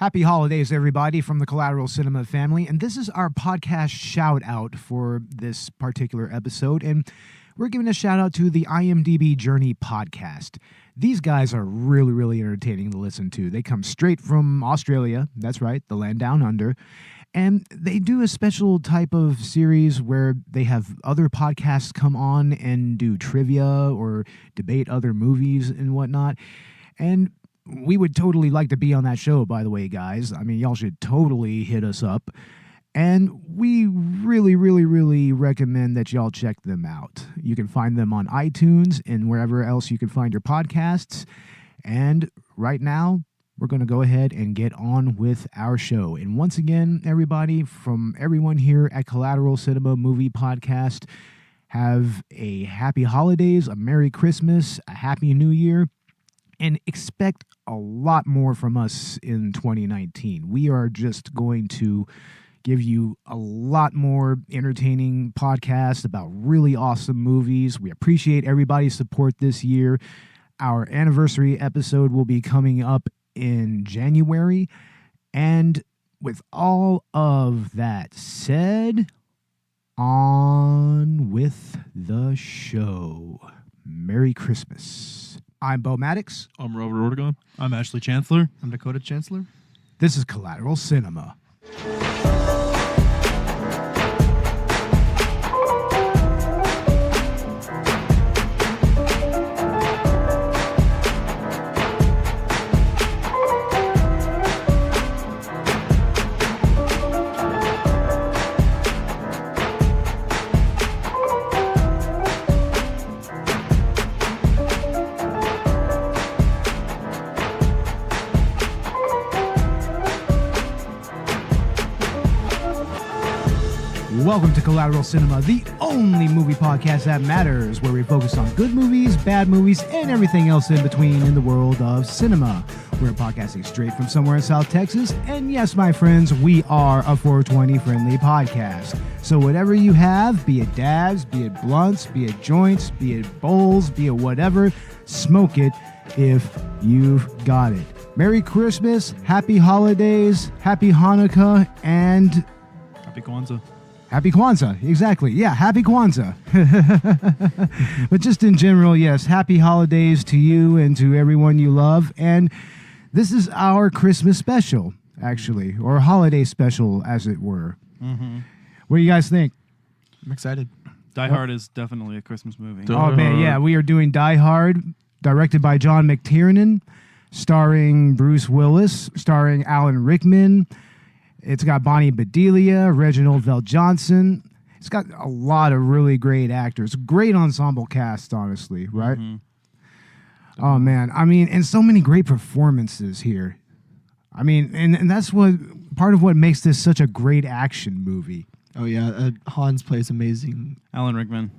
Happy holidays, everybody, from the Collateral Cinema family. And this is our podcast shout-out for this particular episode. And we're giving a shout-out to the IMDB Journey podcast. These guys are really, really entertaining to listen to. They come straight from Australia. That's right, the land down under. And they do a special type of series where they have other podcasts come on and do trivia or debate other movies and whatnot. And we would totally like to be on that show, by the way, guys. I mean, y'all should totally hit us up. And we really, really, really recommend that y'all check them out. You can find them on iTunes and wherever else you can find your podcasts. And right now, we're going to go ahead and get on with our show. And once again, everybody, from everyone here at Collateral Cinema Movie Podcast, have a happy holidays, a Merry Christmas, a Happy New Year, and expect a lot more from us in 2019. We are just going to give you a lot more entertaining podcasts about really awesome movies. We appreciate everybody's support this year. Our anniversary episode will be coming up in January. And with all of that said, on with the show. Merry Christmas. I'm Beau Maddox. I'm Robert Ortegon. I'm Ashley Chancellor. I'm Dakota Chancellor. This is Collateral Cinema. Welcome to Collateral Cinema, the only movie podcast that matters, where we focus on good movies, bad movies, and everything else in between in the world of cinema. We're podcasting straight from somewhere in South Texas, and yes, my friends, we are a 420-friendly podcast. So whatever you have, be it dabs, be it blunts, be it joints, be it bowls, be it whatever, smoke it if you've got it. Merry Christmas, Happy Holidays, Happy Hanukkah, and Happy Kwanzaa. Happy Kwanzaa, exactly. Yeah, Happy Kwanzaa. But just in general, yes, happy holidays to you and to everyone you love. And this is our Christmas special, actually, or holiday special, as it were. Mm-hmm. What do you guys think? I'm excited. Die Hard is definitely a Christmas movie. Oh, man, yeah, we are doing Die Hard, directed by John McTiernan, starring Bruce Willis, starring Alan Rickman. It's got Bonnie Bedilia, Reginald Vell Johnson. It's got a lot of really great actors. Great ensemble cast, honestly, right? Mm-hmm. Oh, man. I mean, and so many great performances here. I mean, and that's what part of what makes this such a great action movie. Oh, yeah. Hans plays amazing. Alan Rickman.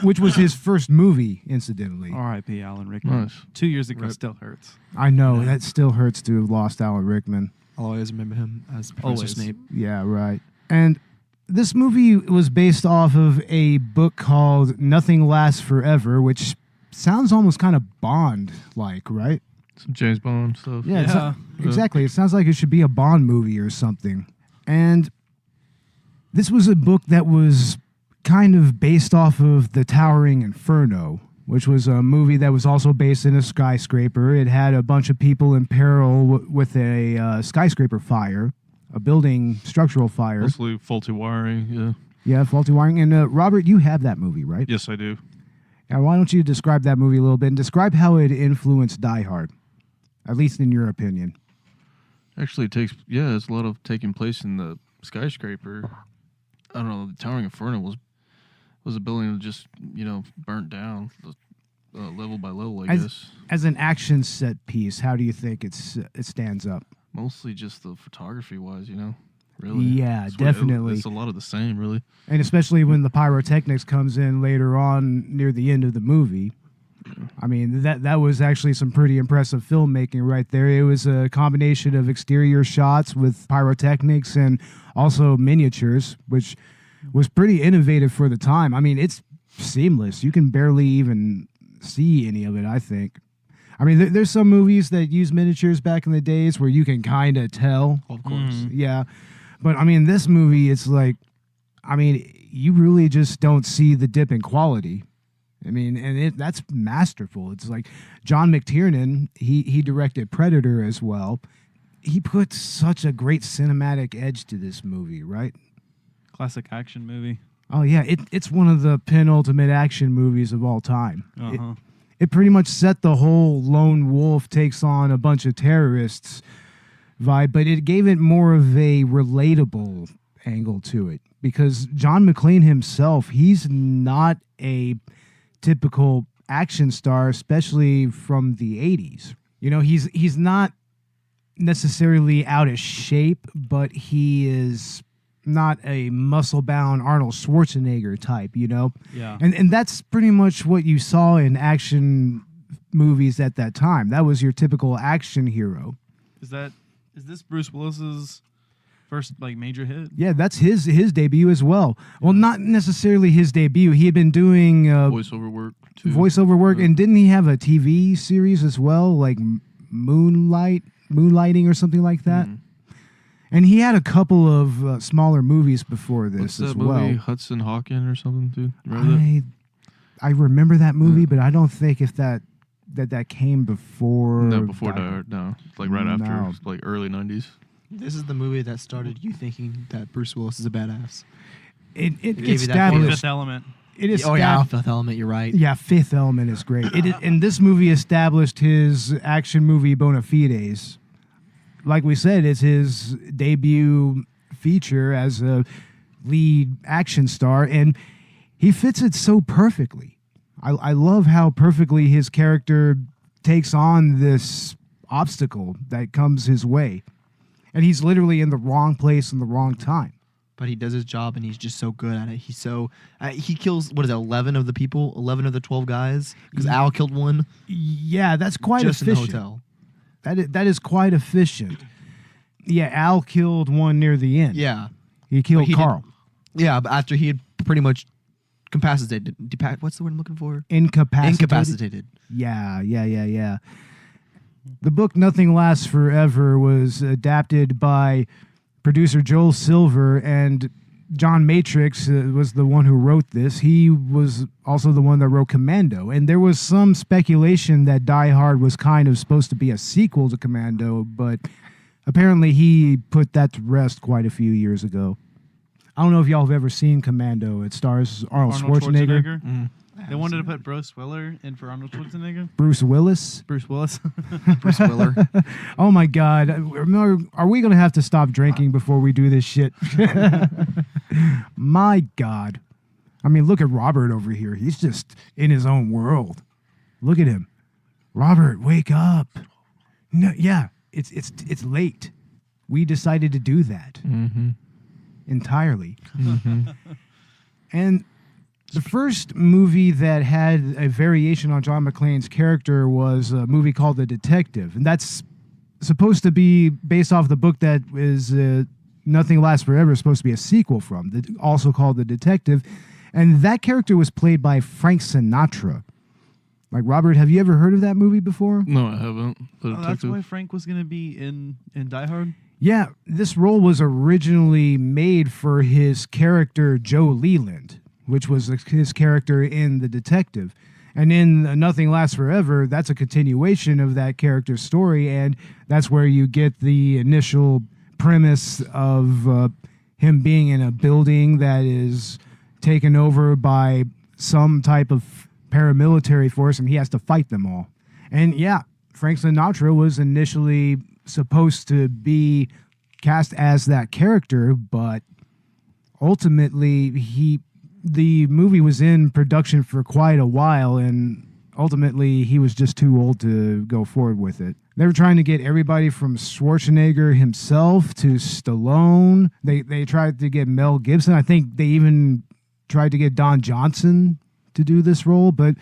Which was his first movie, incidentally. R.I.P. Alan Rickman. Nice. 2 years ago Rip. still hurts. I know. That still hurts to have lost Alan Rickman. I'll always remember him as Professor Snape. Yeah, right. And this movie was based off of a book called Nothing Lasts Forever, which sounds almost kind of Bond-like, right? Some James Bond stuff. Yeah. Exactly. It sounds like it should be a Bond movie or something. And this was a book that was kind of based off of The Towering Inferno, which was a movie that was also based in a skyscraper. It had a bunch of people in peril with a skyscraper fire, a building structural fire. Mostly faulty wiring, yeah. Yeah, faulty wiring. And Robert, you have that movie, right? Yes, I do. Now, why don't you describe that movie a little bit and describe how it influenced Die Hard, at least in your opinion. Actually, it's a lot of taking place in the skyscraper. I don't know, the Towering Inferno was a building that just, burnt down level by level, I guess. As an action set piece, how do you think it stands up? Mostly just the photography-wise, really. Yeah, definitely. It's a lot of the same, really. And especially when the pyrotechnics comes in later on near the end of the movie. I mean, that was actually some pretty impressive filmmaking right there. It was a combination of exterior shots with pyrotechnics and also miniatures, which was pretty innovative for the time. I mean, it's seamless. You can barely even see any of it, I think. I mean, there's some movies that use miniatures back in the days where you can kind of tell. Of course. Yeah. But, I mean, this movie, it's like, I mean, you really just don't see the dip in quality. I mean, and that's masterful. It's like John McTiernan, he directed Predator as well. He put such a great cinematic edge to this movie, right? Classic action movie. Oh, yeah. It's one of the penultimate action movies of all time. Uh-huh. It pretty much set the whole lone wolf takes on a bunch of terrorists vibe, but it gave it more of a relatable angle to it. Because John McClane himself, he's not a typical action star, especially from the 80s. You know, he's not necessarily out of shape, but he is not a muscle-bound Arnold Schwarzenegger type, you know? Yeah. And that's pretty much what you saw in action movies at that time. That was your typical action hero. Is this Bruce Willis's first major hit? Yeah, that's his debut as well. Well, not necessarily his debut. He had been doing voiceover work too. Voiceover work, and didn't he have a TV series as well, like Moonlighting or something like that? And he had a couple of smaller movies before this What's as that movie, well. Hudson Hawken or something, dude? Remember that? I remember that movie, but I don't think if that came before. No, before Die Hard. No, it's like right after, No. like early 90s. This is the movie that started you thinking that Bruce Willis is a badass. It gave you that established. Fifth Element. It is Oh yeah, Fifth Element. You're right. Yeah, Fifth Element is great. And this movie established his action movie bona fides. Like we said, it's his debut feature as a lead action star, and he fits it so perfectly. I love how perfectly his character takes on this obstacle that comes his way. And he's literally in the wrong place in the wrong time. But he does his job, and he's just so good at it. He's so he kills 11 of the people, 11 of the 12 guys, because Al killed one. Yeah, that's quite just efficient. in the hotel. That is quite efficient. Yeah, Al killed one near the end. Yeah, He killed But he Carl. yeah. But after he had pretty much incapacitated, what's the word I'm looking for? Incapacitated. Yeah. The book Nothing Lasts Forever was adapted by producer Joel Silver, and John Matrix was the one who wrote this. He was also the one that wrote Commando, and there was some speculation that Die Hard was kind of supposed to be a sequel to Commando, but apparently he put that to rest quite a few years ago. I don't know if y'all have ever seen Commando. It stars Arnold Schwarzenegger. They wanted to put Bruce Willis in for Arnold Schwarzenegger. Bruce Willis. Bruce Willis. Bruce Willer. Oh my God. Are we going to have to stop drinking before we do this shit? My God. I mean, look at Robert over here. He's just in his own world. Look at him. Robert, wake up. No, yeah, it's late. We decided to do that entirely. And the first movie that had a variation on John McClane's character was a movie called The Detective. And that's supposed to be based off the book that is Nothing Lasts Forever, supposed to be a sequel from, also called The Detective. And that character was played by Frank Sinatra. Like, Robert, have you ever heard of that movie before? No, I haven't. The That's Detective. why Frank was going to be in Die Hard? Yeah, this role was originally made for his character Joe Leland, which was his character in The Detective. And in Nothing Lasts Forever, that's a continuation of that character's story, and that's where you get the initial premise of him being in a building that is taken over by some type of paramilitary force, and he has to fight them all. And yeah, Frank Sinatra was initially supposed to be cast as that character, but ultimately the movie was in production for quite a while, and ultimately he was just too old to go forward with it. They were trying to get everybody from Schwarzenegger himself to Stallone. They tried to get Mel Gibson. I think they even tried to get Don Johnson to do this role, but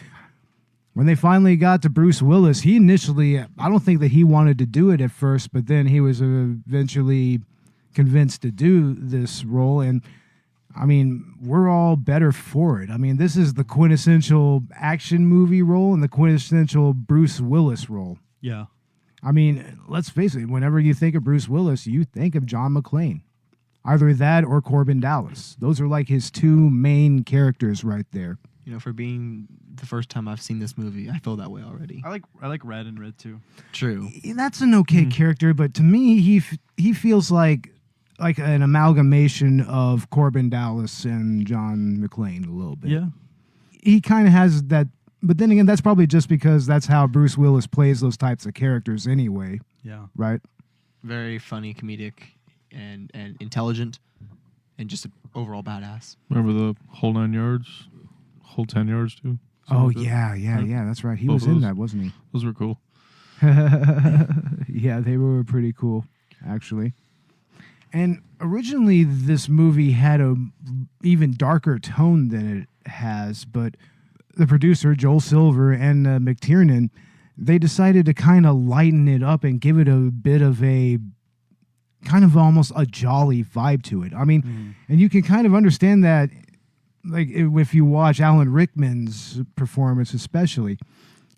when they finally got to Bruce Willis, he initially, I don't think that he wanted to do it at first, but then he was eventually convinced to do this role, and I mean, we're all better for it. I mean, this is the quintessential action movie role and the quintessential Bruce Willis role. Yeah. I mean, let's face it, whenever you think of Bruce Willis, you think of John McClane. Either that or Corbin Dallas. Those are like his two main characters right there. You know, for being the first time I've seen this movie, I feel that way already. I like Red and Red too. True. That's an okay character, but to me, he feels like an amalgamation of Corbin Dallas and John McClane a little bit. Yeah. He kind of has that, but then again, that's probably just because that's how Bruce Willis plays those types of characters anyway, Yeah. right? Very funny, comedic, and intelligent, and just an overall badass. Remember the whole 9 yards, whole 10 yards too. Oh, Something like that? yeah, that's right. He Both was of in those. that, wasn't he? Those were cool. Yeah, they were pretty cool, actually. And originally, this movie had a even darker tone than it has, but the producer, Joel Silver, and McTiernan, they decided to kind of lighten it up and give it a bit of a kind of almost a jolly vibe to it. I mean, and you can kind of understand that, like, if you watch Alan Rickman's performance especially.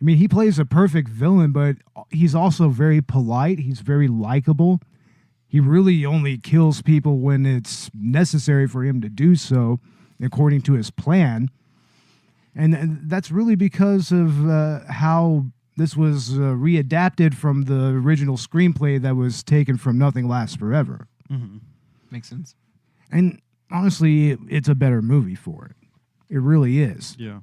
I mean, he plays a perfect villain, but he's also very polite. He's very likable. He really only kills people when it's necessary for him to do so, according to his plan. And that's really because of how this was readapted from the original screenplay that was taken from Nothing Lasts Forever. Mm-hmm. Makes sense. And honestly, it's a better movie for it. It really is. Yeah.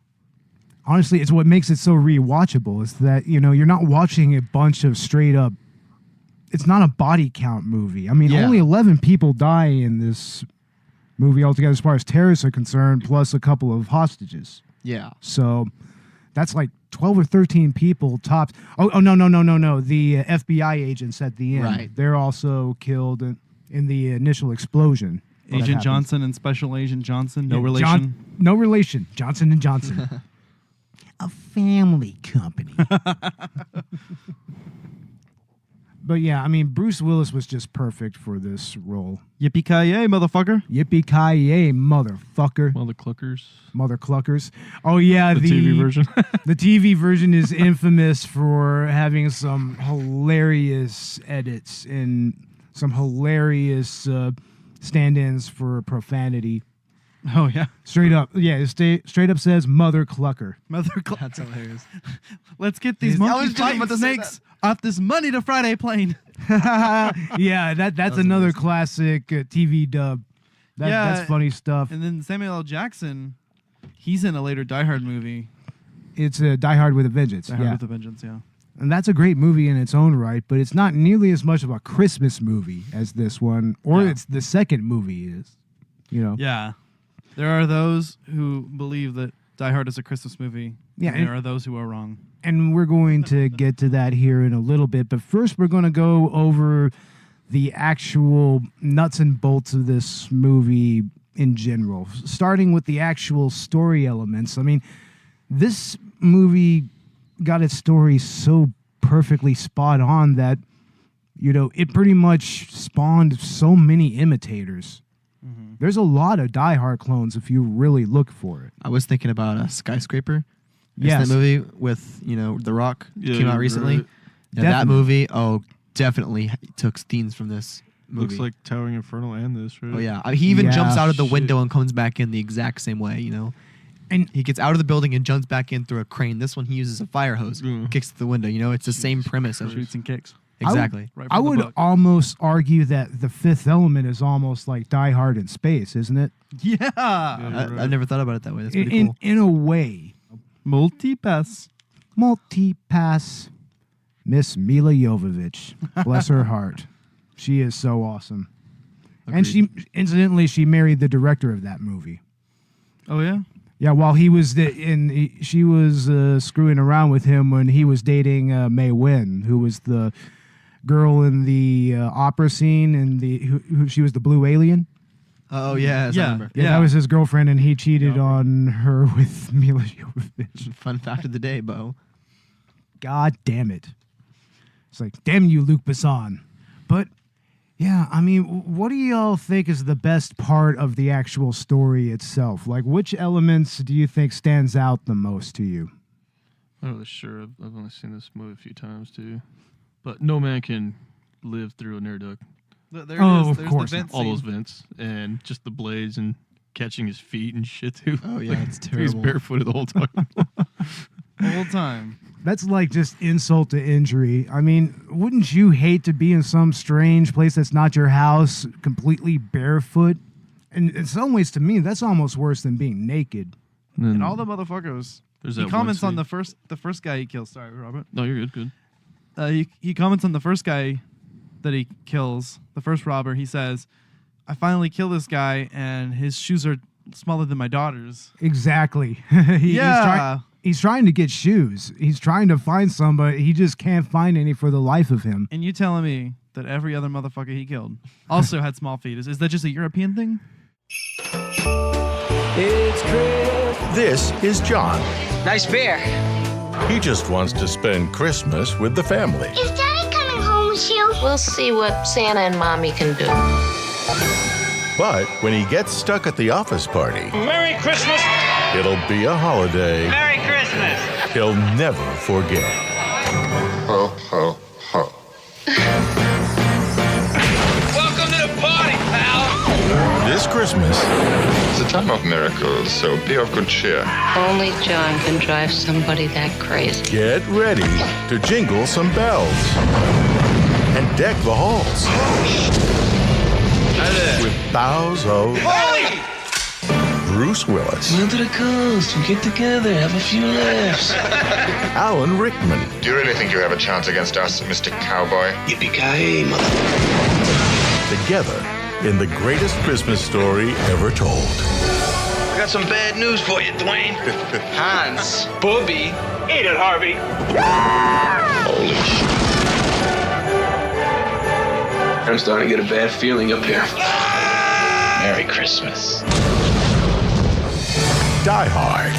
Honestly, it's what makes it so rewatchable is that, you know, you're not watching a bunch of straight up, it's not a body count movie. I mean, Yeah. only 11 people die in this movie altogether as far as terrorists are concerned, plus a couple of hostages. Yeah. So that's like 12 or 13 people tops. Oh, no. The FBI agents at the end, Right. they're also killed in the initial explosion. that Agent happened. Johnson and Special Agent Johnson, no Yeah, relation. No relation. Johnson and Johnson. A family company. But yeah, I mean, Bruce Willis was just perfect for this role. Yippee-ki-yay, motherfucker. Yippee-ki-yay, motherfucker. Mother cluckers. Mother cluckers. Oh yeah, The TV version. The TV version is infamous for having some hilarious edits and some hilarious stand-ins for profanity. Oh, yeah. Straight up, yeah, it straight up says mother clucker. That's hilarious. Let's get these I was monkeys just fighting about to say snakes off this Monday to Friday plane. Yeah, that's was another amazing. classic TV dub. Yeah, That's funny stuff. And then Samuel L. Jackson, he's in a later Die Hard movie. It's Die Hard with a Vengeance. Die Hard Yeah. with a Vengeance, yeah. And that's a great movie in its own right, but it's not nearly as much of a Christmas movie as this one, or Yeah. it's the second movie is. You know. Yeah. There are those who believe that Die Hard is a Christmas movie. Yeah, And there are those who are wrong. And we're going to get to that here in a little bit, but first we're going to go over the actual nuts and bolts of this movie in general, starting with the actual story elements. I mean, this movie got its story so perfectly spot on that, you know, it pretty much spawned so many imitators. Mm-hmm. There's a lot of Die Hard clones if you really look for it. I was thinking about a Skyscraper. Yes. That movie with, you know, The Rock Yeah, came out you're recently. right. Yeah, that Definitely. movie, definitely took themes from this movie. Looks like Towering Inferno and this, right? Oh yeah, he even Yeah. jumps out of the Shit. window and comes back in the exact same way. You know, And he gets out of the building and jumps back in through a crane. This one he uses a fire hose, kicks the window. You know, it's the same premise of Shoots and kicks. exactly. Right I from the would book. almost argue that The Fifth Element is almost like Die Hard in space, isn't it? Yeah. I've never thought about it that way. That's pretty In cool. in a way. Multi-pass. Multi-pass. Miss Mila Jovovich. Bless her heart. She is so awesome. And she, incidentally, she married the director of that movie. Oh, yeah? Yeah, while he was she was screwing around with him when he was dating Mae Wynn, who was the girl in the opera scene and who she was the blue alien. Oh yeah, yes, I Yeah. remember. Yeah, that was his girlfriend, and he cheated on her with Mila Jovovich. Fun fact of the day, Beau. God damn it! It's like, damn you, Luc Besson. But Yeah, I mean, what do y'all think is the best part of the actual story itself? Like, which elements do you think stands out the most to you? I'm not really sure. I've only seen this movie a few times too, but no man can live through an air duct. There Oh, it is. of There's course. the vent All those scene. vents and just the blades and catching his feet and shit too. Oh, yeah, it's He's terrible. barefooted the whole time. The whole time. That's like just insult to injury. I mean, wouldn't you hate to be in some strange place that's not your house, completely barefoot? And in some ways, to me, that's almost worse than being naked. And all the motherfuckers. There's He that comments one on scene. the first guy he kills. Sorry, Robert. No, you're good. He comments on the first guy that he kills, the first robber. He says, "I finally kill this guy, and his shoes are smaller than my daughter's." Exactly. Yeah. He's trying to get shoes. He's trying to find somebody. He just can't find any for the life of him. And you telling me that every other motherfucker he killed also had small feet? Is that just a European thing? It's Chris. This is John. Nice beer. He just wants to spend Christmas with the family. Is Daddy coming home with you? We'll see what Santa and Mommy can do. But when he gets stuck at the office party, Merry Christmas. it'll be a holiday Merry Christmas. he'll never forget. Ho, ho, ho. Welcome to the party, pal. This Christmas, It's a time of miracles, so be of good cheer. Only John can drive somebody that crazy. get ready to jingle some bells and deck the halls with bows of Bruce Willis, Down to the coast, we get together, have a few laughs. Alan Rickman, Do you really think you have a chance against us, Mr. Cowboy? Yippee-ki-yay, mother. together in the greatest Christmas story ever told. I got some bad news for you, Dwayne. Hans, Bobby. Eat it, Harvey. Holy shit. I'm starting to get a bad feeling up here. Merry Christmas. Die Hard.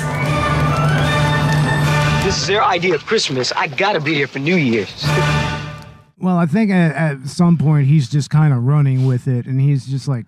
This is their idea of Christmas. I gotta be there for New Year's. Well, I think at some point he's just kind of running with it, and he's just like,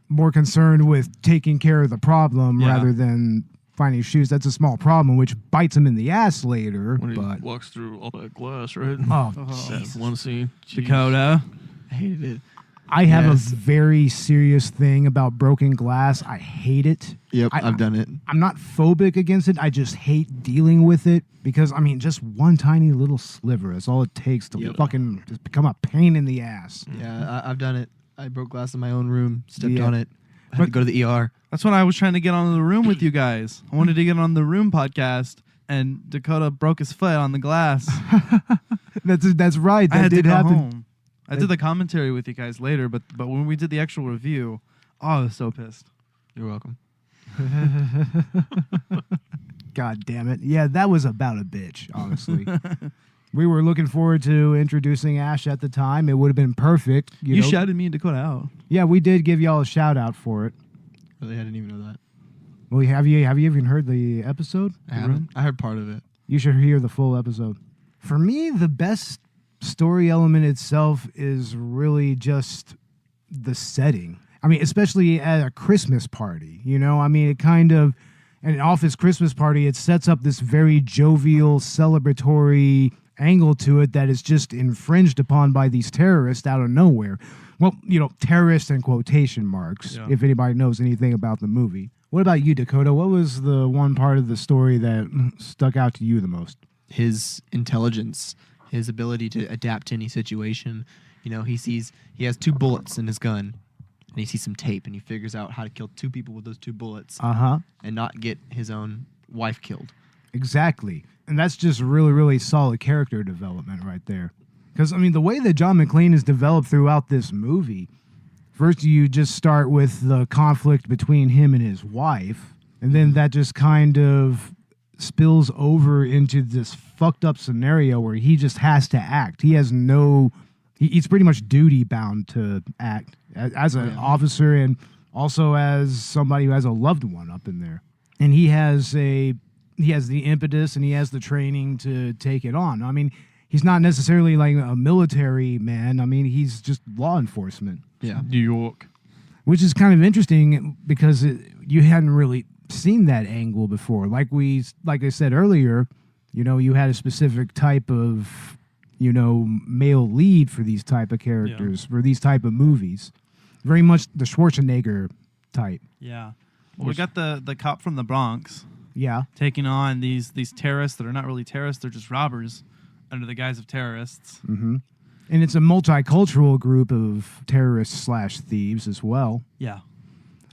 more concerned with taking care of the problem Yeah. rather than finding shoes. That's a small problem, which bites him in the ass later. When he But walks through all that glass, right? oh, That one scene. Jeez. Dakota. I hated it. I have Yes. a very serious thing about broken glass. I hate it. Yep, I- I've done it. I'm not phobic against it. I just hate dealing with it because, just one tiny little sliver. That's all it takes to Yep. fucking just become a pain in the ass. Yeah, I've done it. I broke glass in my own room, stepped Yeah. on it. I had to go to the ER. That's when I was trying to get on the room with you guys. I wanted to get on the room podcast, and Dakota broke his foot on the glass. That's right. I That had to did go happen. home. I did the commentary with you guys later, but when we did the actual review, I was so pissed. You're welcome. God damn it. Yeah, that was about a bitch, honestly. We were looking forward to introducing Ash at the time. It would have been perfect. You know? shouted me and Dakota out. Yeah, we did give y'all a shout out for it. Really, I didn't even know that. Well, have you even heard the episode? I haven't. I heard part of it. You should hear the full episode. For me, the best story element itself is really just the setting. Especially at a Christmas party, it kind of, an office Christmas party, it sets up this very jovial, celebratory angle to it that is just infringed upon by these terrorists out of nowhere. Well, terrorists in quotation marks, Yeah. if anybody knows anything about the movie. What about you, Dakota? What was the one part of the story that stuck out to you the most? His intelligence, his ability to adapt to any situation. He has 2 bullets in his gun, and he sees some tape, and he figures out how to kill 2 people with those 2 bullets Uh-huh. and not get his own wife killed. Exactly. And that's just really, really solid character development right there. Because, the way that John McClane is developed throughout this movie, first you just start with the conflict between him and his wife, and then that just kind of spills over into this fucked up scenario where he just has to act. He has he's pretty much duty bound to act as an officer and also as somebody who has a loved one up in there. And he has the impetus and he has the training to take it on. he's not necessarily like a military man. I mean, he's just law enforcement. Yeah. New York. Which is kind of interesting because you hadn't really seen that angle before. Like I said earlier, you know, you had a specific type of, you know, male lead for these type of characters, for these type of movies. Very much the Schwarzenegger type. Yeah. Well, we got the cop from the Bronx. Yeah. Taking on these terrorists that are not really terrorists, they're just robbers under the guise of terrorists. Mm-hmm. And it's a multicultural group of terrorists / thieves as well. Yeah.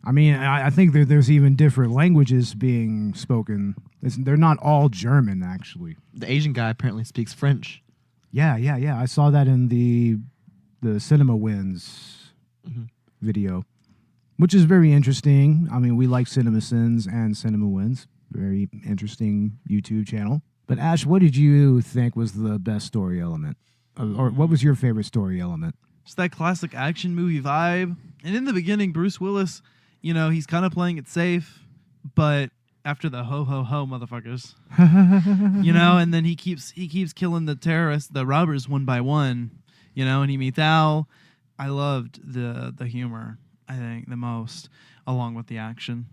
I mean, I think there's even different languages being spoken. They're not all German, actually. The Asian guy apparently speaks French. Yeah. I saw that in the Cinema Wins video, which is very interesting. I mean, we like Cinema Sins and Cinema Wins. Very interesting YouTube channel. But Ash, what did you think was the best story element? Or what was your favorite story element? Just that classic action movie vibe. And in the beginning, Bruce Willis, you know, he's kind of playing it safe, but after the ho ho ho motherfuckers, you know, and then he keeps killing the terrorists, the robbers one by one, you know, and he meets Al. I loved the humor, I think, the most, along with the action.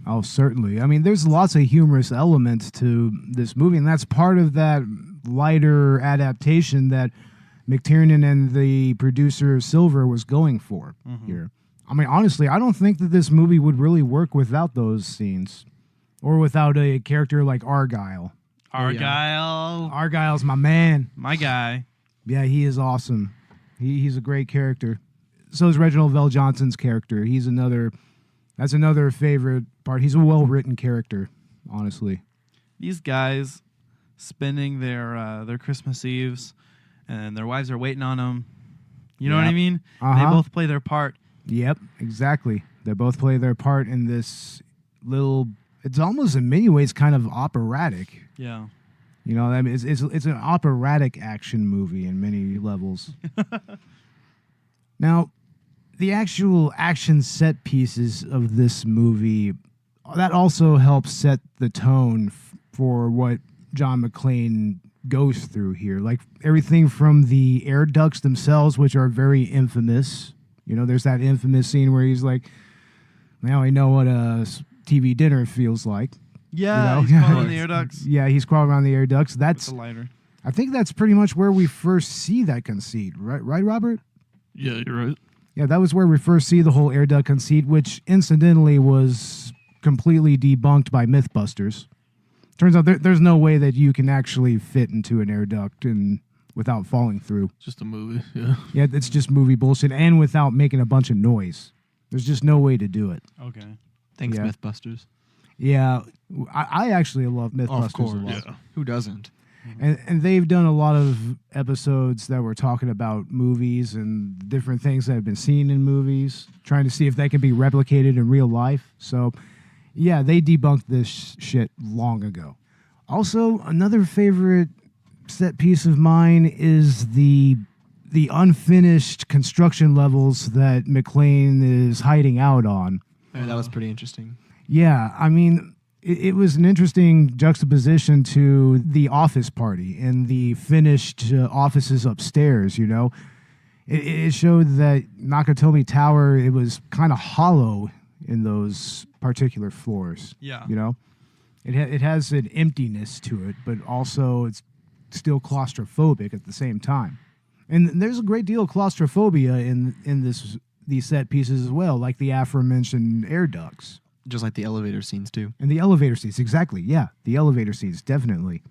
Oh, certainly. I mean, there's lots of humorous elements to this movie, and that's part of that lighter adaptation that McTiernan and the producer Silver was going for here. I mean, honestly, I don't think that this movie would really work without those scenes or without a character like Argyle. Argyle's my man. My guy. Yeah, he is awesome. He's a great character. So is Reginald Vell Johnson's character. That's another favorite part. He's a well-written character, honestly. These guys spending their Christmas Eves, and their wives are waiting on them. You know what I mean? They both play their part. Yep, exactly. They both play their part in this little. It's almost in many ways kind of operatic. Yeah. You know, I mean, it's an operatic action movie in many levels. Now, the actual action set pieces of this movie, that also helps set the tone for what John McClane goes through here. Like everything from the air ducts themselves, which are very infamous. You know, there's that infamous scene where he's like, now I know what a TV dinner feels like. Yeah, you know? he's crawling the air ducts. Yeah, he's crawling around the air ducts. That's a lighter. I think that's pretty much where we first see that conceit, right, Robert? Yeah, you're right. Yeah, that was where we first see the whole air duct conceit, which incidentally was completely debunked by Mythbusters. Turns out there's no way that you can actually fit into an air duct without falling through. Just a movie, yeah. Yeah, it's just movie bullshit, and without making a bunch of noise. There's just no way to do it. Okay. Thanks, Mythbusters. Yeah, I actually love Mythbusters a lot. Yeah. Who doesn't? And they've done a lot of episodes that were talking about movies and different things that have been seen in movies, trying to see if they can be replicated in real life. So, yeah, they debunked this shit long ago. Also, another favorite set piece of mine is the unfinished construction levels that McClane is hiding out on. Yeah, that was pretty interesting. Yeah, I mean, it was an interesting juxtaposition to the office party and the finished offices upstairs, you know. It showed that Nakatomi Tower, it was kind of hollow in those particular floors. Yeah. You know? It has an emptiness to it, but also it's still claustrophobic at the same time. And there's a great deal of claustrophobia in these set pieces as well, like the aforementioned air ducts. Just like the elevator scenes, too. And the elevator scenes, exactly. Yeah, the elevator scenes, definitely.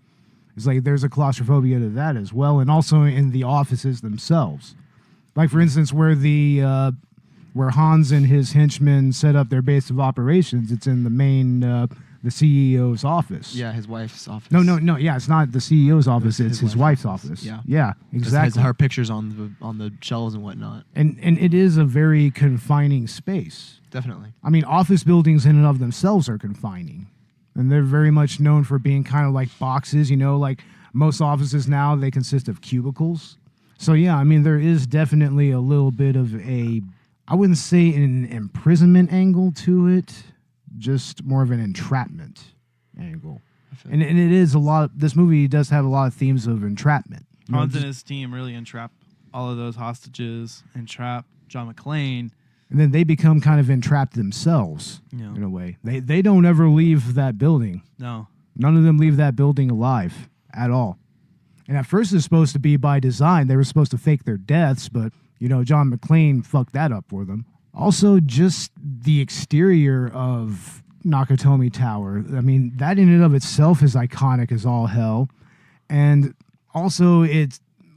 It's like there's a claustrophobia to that as well, and also in the offices themselves. Like, for instance, where Hans and his henchmen set up their base of operations, it's in the main, the CEO's office. Yeah, his wife's office. No, yeah, it's not the CEO's office, it's his wife's office. Yeah, exactly. It has her pictures on the shelves and whatnot. And it is a very confining space. Definitely. I mean, office buildings in and of themselves are confining. And they're very much known for being kind of like boxes, you know, like most offices now, they consist of cubicles. So, yeah, I mean, there is definitely a little bit of I wouldn't say an imprisonment angle to it, just more of an entrapment angle. And it is this movie does have a lot of themes of entrapment. Hans and his team really entrap all of those hostages, entrap John McClane. And then they become kind of entrapped themselves in a way. They don't ever leave that building. No. None of them leave that building alive at all. And at first it's supposed to be by design. They were supposed to fake their deaths, but, John McClane fucked that up for them. Also, just the exterior of Nakatomi Tower. I mean, that in and of itself is iconic as all hell. And also,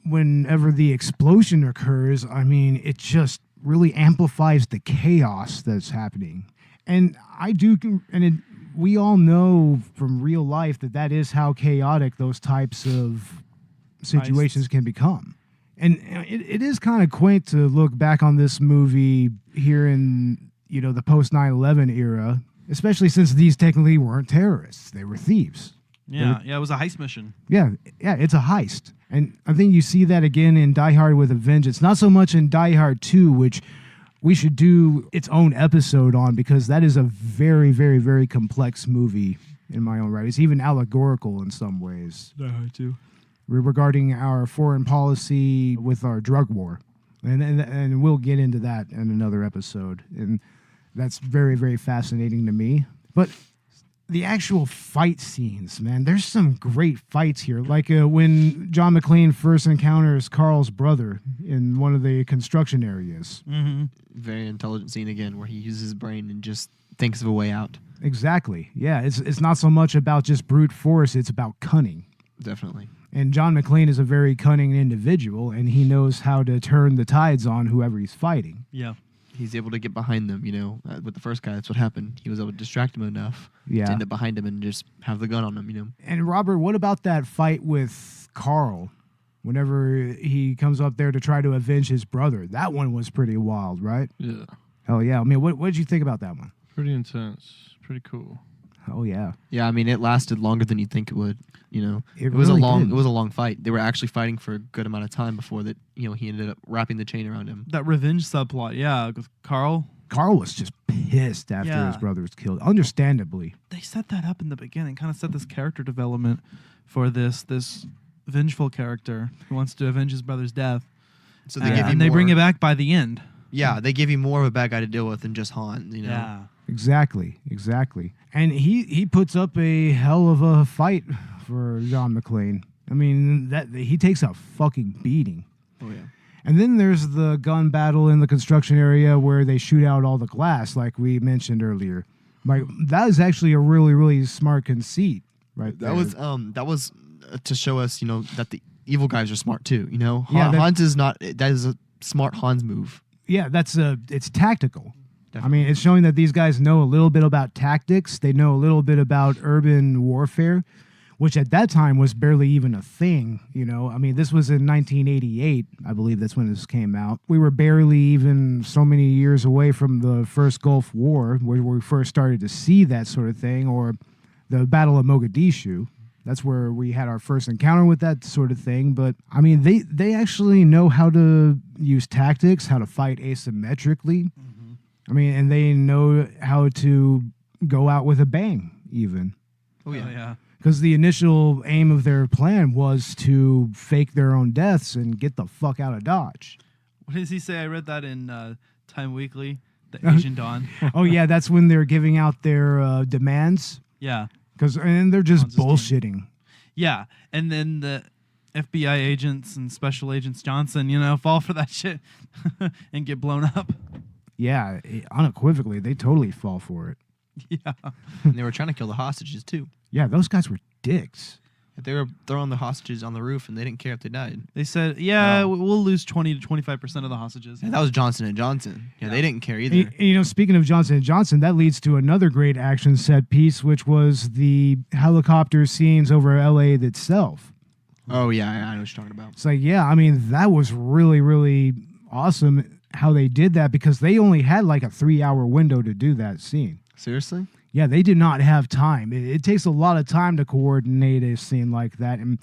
whenever the explosion occurs, I mean, it just really amplifies the chaos that's happening. And we all know from real life that is how chaotic those types of situations can become. And it is kind of quaint to look back on this movie here in, the post 9/11 era, especially since these technically weren't terrorists. They were thieves. Yeah, it was a heist mission. Yeah, it's a heist. And I think you see that again in Die Hard with a Vengeance. Not so much in Die Hard 2, which we should do its own episode on, because that is a very, very, very complex movie in my own right. It's even allegorical in some ways. Die Hard 2. Regarding our foreign policy with our drug war. And we'll get into that in another episode. And that's very, very fascinating to me. But the actual fight scenes, man, there's some great fights here. Like when John McClane first encounters Carl's brother in one of the construction areas. Mm-hmm. Very intelligent scene again, where he uses his brain and just thinks of a way out. Exactly. Yeah, it's not so much about just brute force, it's about cunning. Definitely. And John McClane is a very cunning individual, and he knows how to turn the tides on whoever he's fighting. Yeah. He's able to get behind them, with the first guy, that's what happened. He was able to distract him enough to end up behind him and just have the gun on him, And Robert, what about that fight with Carl? Whenever he comes up there to try to avenge his brother. That one was pretty wild, right? Yeah. Hell yeah. I mean, what did you think about that one? Pretty intense. Pretty cool. Oh yeah. Yeah, I mean, it lasted longer than you'd think it would. It was really a long. did. It was a long fight. They were actually fighting for a good amount of time before that. He ended up wrapping the chain around him. That revenge subplot, yeah, with Carl. Carl was just pissed after his brother was killed, understandably. They set that up in the beginning, kind of set this character development for this vengeful character who wants to avenge his brother's death. So they bring it back by the end. Yeah, they give you more of a bad guy to deal with than just Han. Yeah. Exactly. And he puts up a hell of a fight for John McClane. I mean, he takes a fucking beating. Oh yeah. And then there's the gun battle in the construction area where they shoot out all the glass, like we mentioned earlier. Like that is actually a really, really smart conceit, right? That was to show us, that the evil guys are smart too. Hans is not. That is a smart Hans move. Yeah, it's tactical. Definitely. I mean, it's showing that these guys know a little bit about tactics. They know a little bit about urban warfare, which at that time was barely even a thing, I mean, this was in 1988, I believe that's when this came out. We were barely even so many years away from the first Gulf War, where we first started to see that sort of thing, or the Battle of Mogadishu. That's where we had our first encounter with that sort of thing. But, I mean, they actually know how to use tactics, how to fight asymmetrically. Mm-hmm. I mean, and they know how to go out with a bang, even. Oh, yeah. Because the initial aim of their plan was to fake their own deaths and get the fuck out of Dodge. What does he say? I read that in Time Weekly, the Asian Dawn. Oh, yeah, that's when they're giving out their demands. Yeah. And they're just bullshitting. Yeah, and then the FBI agents and Special Agents Johnson, fall for that shit and get blown up. Yeah, unequivocally, they totally fall for it. Yeah. And they were trying to kill the hostages, too. Yeah, those guys were dicks. They were throwing the hostages on the roof, and they didn't care if they died. They said, we'll lose 20 to 25% of the hostages. Yeah, that was Johnson & Johnson. Yeah, they didn't care either. And, speaking of Johnson & Johnson, that leads to another great action set piece, which was the helicopter scenes over L.A. itself. Oh, yeah, I know what you're talking about. It's like, yeah, I mean, that was really, really awesome how they did that, because they only had like a 3-hour window to do that scene. Seriously? Yeah, they did not have time. It takes a lot of time to coordinate a scene like that, and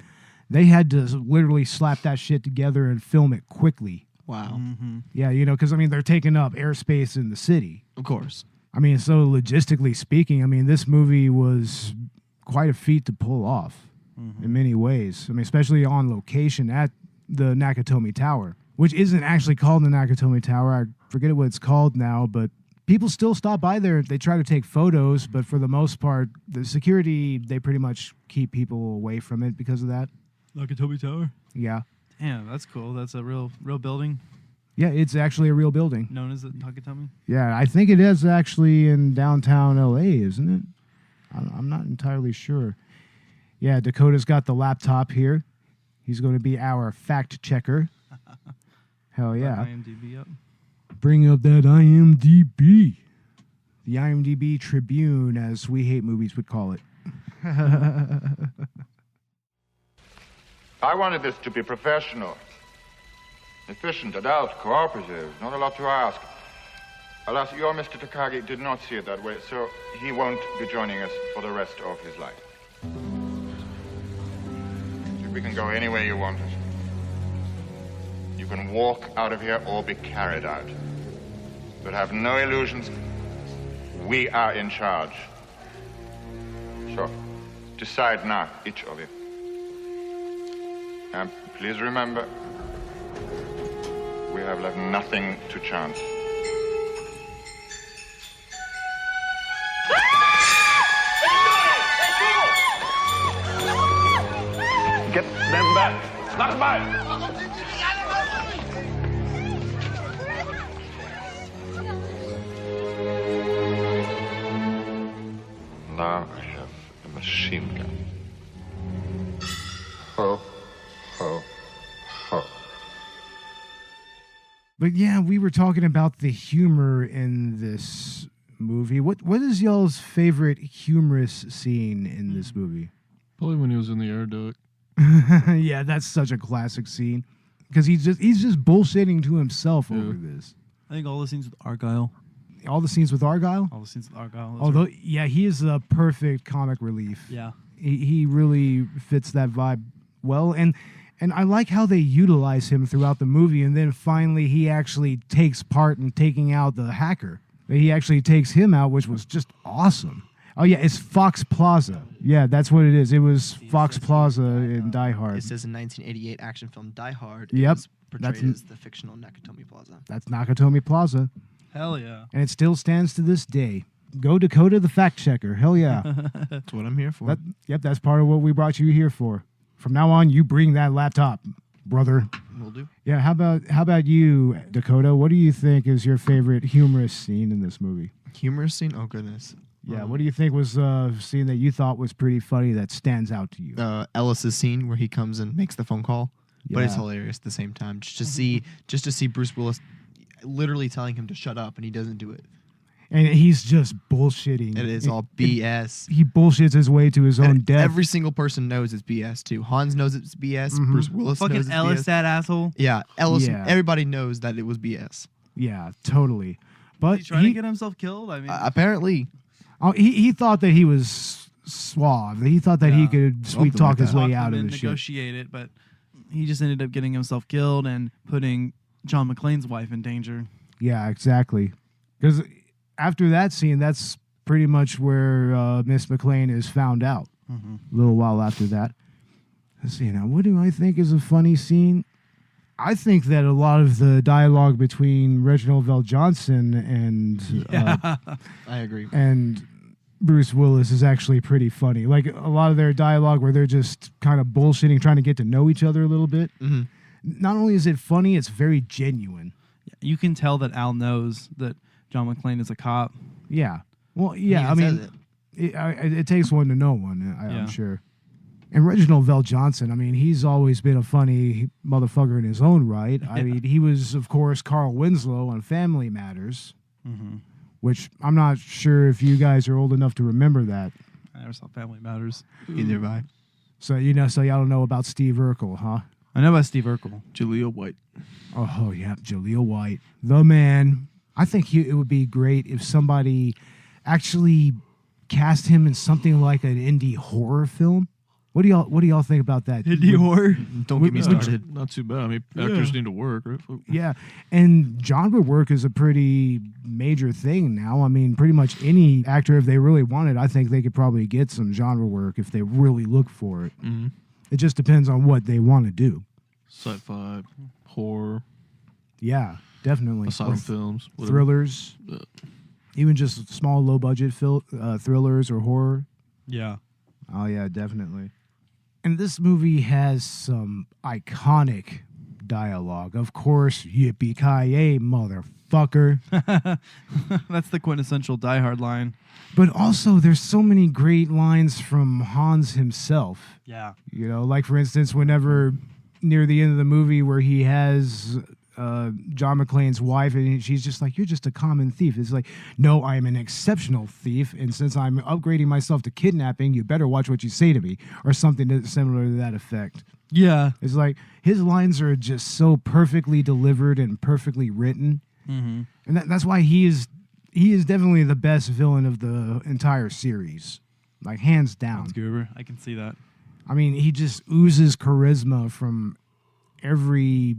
they had to literally slap that shit together and film it quickly. Wow. Mm-hmm. Yeah, because, I mean, they're taking up airspace in the city. Of course. I mean, so logistically speaking, I mean, this movie was quite a feat to pull off in many ways. I mean, especially on location at the Nakatomi Tower, which isn't actually called the Nakatomi Tower. I forget what it's called now, but people still stop by there. They try to take photos, but for the most part, the security, they pretty much keep people away from it because of that. Nakatomi Tower? Yeah. Damn, that's cool. That's a real building Yeah, it's actually a real building. known as the Nakatomi. Yeah, I think it is actually in downtown L.A., isn't it? I'm not entirely sure. Yeah, Dakota's got the laptop here. He's going to be our fact checker. Hell yeah. IMDb up. Bring up that IMDb. The IMDb Tribune, as We Hate Movies would call it. I wanted this to be professional, efficient, adult, cooperative, not a lot to ask. Alas, your Mr. Takagi did not see it that way, so he won't be joining us for the rest of his life. We can go anywhere you want us. You can walk out of here or be carried out. But have no illusions. We are in charge. So, decide now, each of you. And please remember, we have left nothing to chance. Get them back. Not mine. Now I have a machine gun. Ho, ho, ho. But yeah, we were talking about the humor in this movie. What is y'all's favorite humorous scene in this movie? Probably when he was in the air duct. Yeah, that's such a classic scene because he's just bullshitting to himself over this. I think all the scenes with Argyle. All the scenes with Argyle. All the scenes with Argyle. Although, yeah, he is a perfect comic relief. Yeah. He really fits that vibe well, and I like how they utilize him throughout the movie, and then finally he actually takes part in taking out the hacker. He actually takes him out, which was just awesome. Oh yeah, it's Fox Plaza. Yeah, that's what it is. It was Fox Plaza in Die Hard. It says in 1988 action film Die Hard. Yep. It was portrayed as the fictional Nakatomi Plaza. That's Nakatomi Plaza. Hell yeah. And it still stands to this day. Go Dakota the fact checker. Hell yeah. That's what I'm here for. Yep, that's part of what we brought you here for. From now on, you bring that laptop, brother. Will do. Yeah, how about you, Dakota? What do you think is your favorite humorous scene in this movie? Humorous scene? Oh, goodness. Yeah, what do you think was a scene that you thought was pretty funny that stands out to you? Ellis's scene where he comes and makes the phone call, but it's Yeah. hilarious at the same time. Just to see Bruce Willis literally telling him to shut up, and he doesn't do it. And he's just bullshitting. It is all BS. He bullshits his way to his own And death. every single person knows it's BS too. Hans knows it's BS. Bruce Willis knows Fucking it's Ellis, BS. that asshole. Yeah, Ellis. Yeah. Everybody knows that it was BS. Yeah, totally. But He's trying to get himself killed. I mean, Apparently, he thought that he was suave. He thought that he could sweet talk his way out of and the shit. negotiate it, but he just ended up getting himself killed and putting John McClane's wife in danger. Yeah, exactly. Because after that scene, that's pretty much where Miss McClane is found out. A little while after that. Let's see now. What do I think is a funny scene? I think that a lot of the dialogue between Reginald Vell Johnson and I agree. and Bruce Willis is actually pretty funny. Like a lot of their dialogue where they're just kind of bullshitting, trying to get to know each other a little bit. Not only is it funny, it's very genuine. You can tell that Al knows that John McClane is a cop. Yeah. Well, yeah. I He mean, says it takes one to know one, Yeah. I'm sure. And Reginald Vell Johnson, I mean, he's always been a funny motherfucker in his own right. I mean, he was, of course, Carl Winslow on Family Matters, which I'm not sure if you guys are old enough to remember that. I never saw Family Matters. Either way. So, so y'all don't know about Steve Urkel, huh? I know about Steve Urkel. Jaleel White. Oh, yeah, Jaleel White, the man. I think it would be great if somebody actually cast him in something like an indie horror film. What do y'all think about that? Indie horror? Don't get me started. Not too bad. I mean, actors need to work, right? Yeah, and genre work is a pretty major thing now. I mean, pretty much any actor, if they really wanted, I think they could probably get some genre work if they really look for it. It just depends on what they want to do. Sci-fi, horror, Yeah, definitely. asylum Or films, whatever. thrillers, even just small, low-budget thrillers or horror. Yeah. Oh, yeah, definitely. And this movie has some iconic dialogue. Of course, yippee-ki-yay, motherfucker. That's the quintessential Die Hard line. But also, there's so many great lines from Hans himself. Yeah. You know, like, for instance, whenever near the end of the movie where he has John McClane's wife, and she's just like, you're just a common thief. It's like, no, I am an exceptional thief, and since I'm upgrading myself to kidnapping, you better watch what you say to me, or something similar to that effect. Yeah. It's like, his lines are just so perfectly delivered and perfectly written, Mm-hmm. and that's why he is definitely the best villain of the entire series, like, hands down. That's Goober. I can see that. I mean, he just oozes charisma from every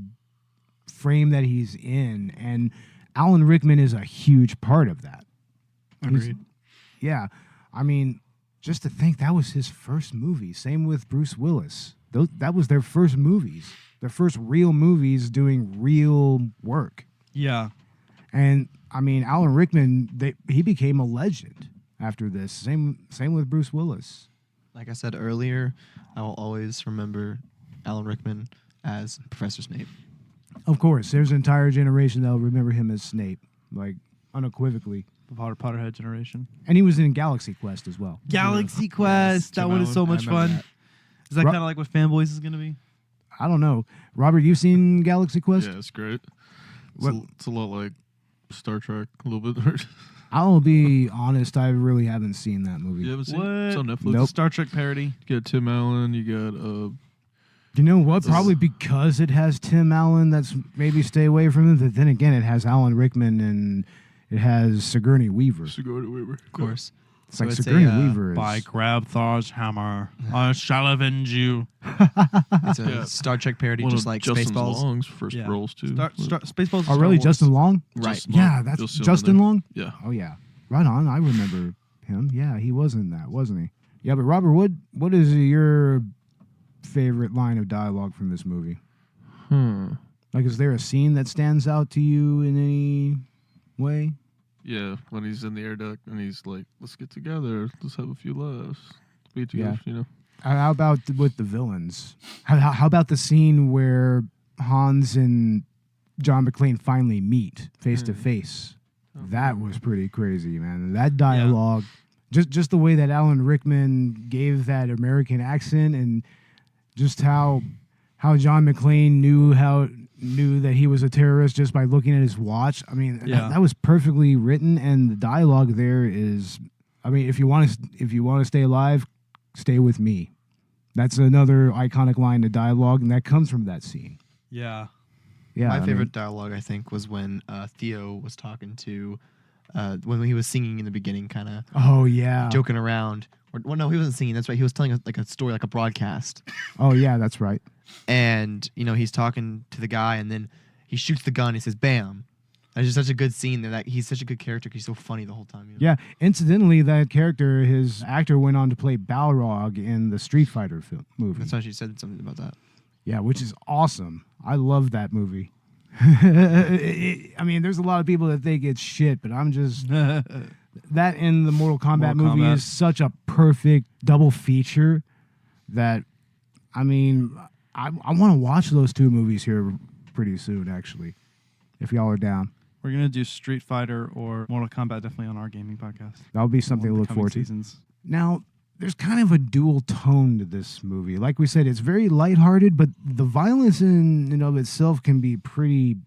frame that he's in, and Alan Rickman is a huge part of that. Agreed. Yeah, I mean, just to think that was his first movie. Same with Bruce Willis. That was their first movies, their first real movies doing real work. Yeah. And I mean, Alan Rickman, he became a legend after this. Same with Bruce Willis. Like I said earlier, I will always remember Alan Rickman as Professor Snape. Of course, there's an entire generation that'll remember him as Snape, like, unequivocally. The Potterhead generation. And he was in Galaxy Quest as well. Galaxy Quest. That one is so much fun. Is that kind of like what Fanboys is going to be? I don't know. Robert, you've seen Galaxy Quest? Yeah, it's great. It's a lot like Star Trek, a little bit. I'll be honest, I really haven't seen that movie. You haven't seen What? it? It's on Netflix. Nope. Star Trek parody. You got Tim Allen. You got You know what? Probably because it has Tim Allen, that's maybe stay away from it. But then again, it has Alan Rickman and it has Sigourney Weaver. Of course. It's So like it's Sigourney a, Weaver is... By grab Thor's hammer, I shall avenge you. It's a Star Trek parody, one just of like Justin Spaceballs. Long's first roles too. Spaceballs. Oh, really? Justin Long? Right. Justin Yeah, Long. that's You'll see him in Justin there. Long? Yeah. Oh, yeah. Right on. I remember him. Yeah, he was in that, wasn't he? Yeah, but Robert, what is your favorite line of dialogue from this movie? Like, is there a scene that stands out to you in any way? Yeah, when he's in the air duct and he's like, "Let's get together. Let's have a few laughs. Be together." You know. How about with the villains? How about the scene where Hans and John McClane finally meet face to face? That was pretty crazy, man. That dialogue, just the way that Alan Rickman gave that American accent, and just how John McClane knew that he was a terrorist just by looking at his watch. I mean, that was perfectly written, and the dialogue there is, I mean, if you want to stay alive, stay with me. That's another iconic line of dialogue, and that comes from that scene. Yeah. Yeah. My favorite dialogue, I think, was when Theo was talking to, when he was singing in the beginning, kind of. Oh yeah. Joking around. Well, no, he wasn't singing. That's right. He was telling like a story, like a broadcast. Oh yeah, that's right. And he's talking to the guy, and then he shoots the gun. He says, "Bam!" That's just such a good scene. That he's such a good character. 'Cause he's so funny the whole time. You know? Yeah. Incidentally, that character, his actor, went on to play Balrog in the Street Fighter movie. That's why she said something about that. Yeah, which is awesome. I love that movie. I mean, there's a lot of people that think it's shit, but I'm just that in the Mortal Kombat movie is such a perfect double feature that, I mean, I want to watch those two movies here pretty soon, actually, if y'all are down. We're going to do Street Fighter or Mortal Kombat definitely on our gaming podcast. That'll be something to look forward to. Now, there's kind of a dual tone to this movie. Like we said, it's very lighthearted, but the violence in and of itself can be pretty,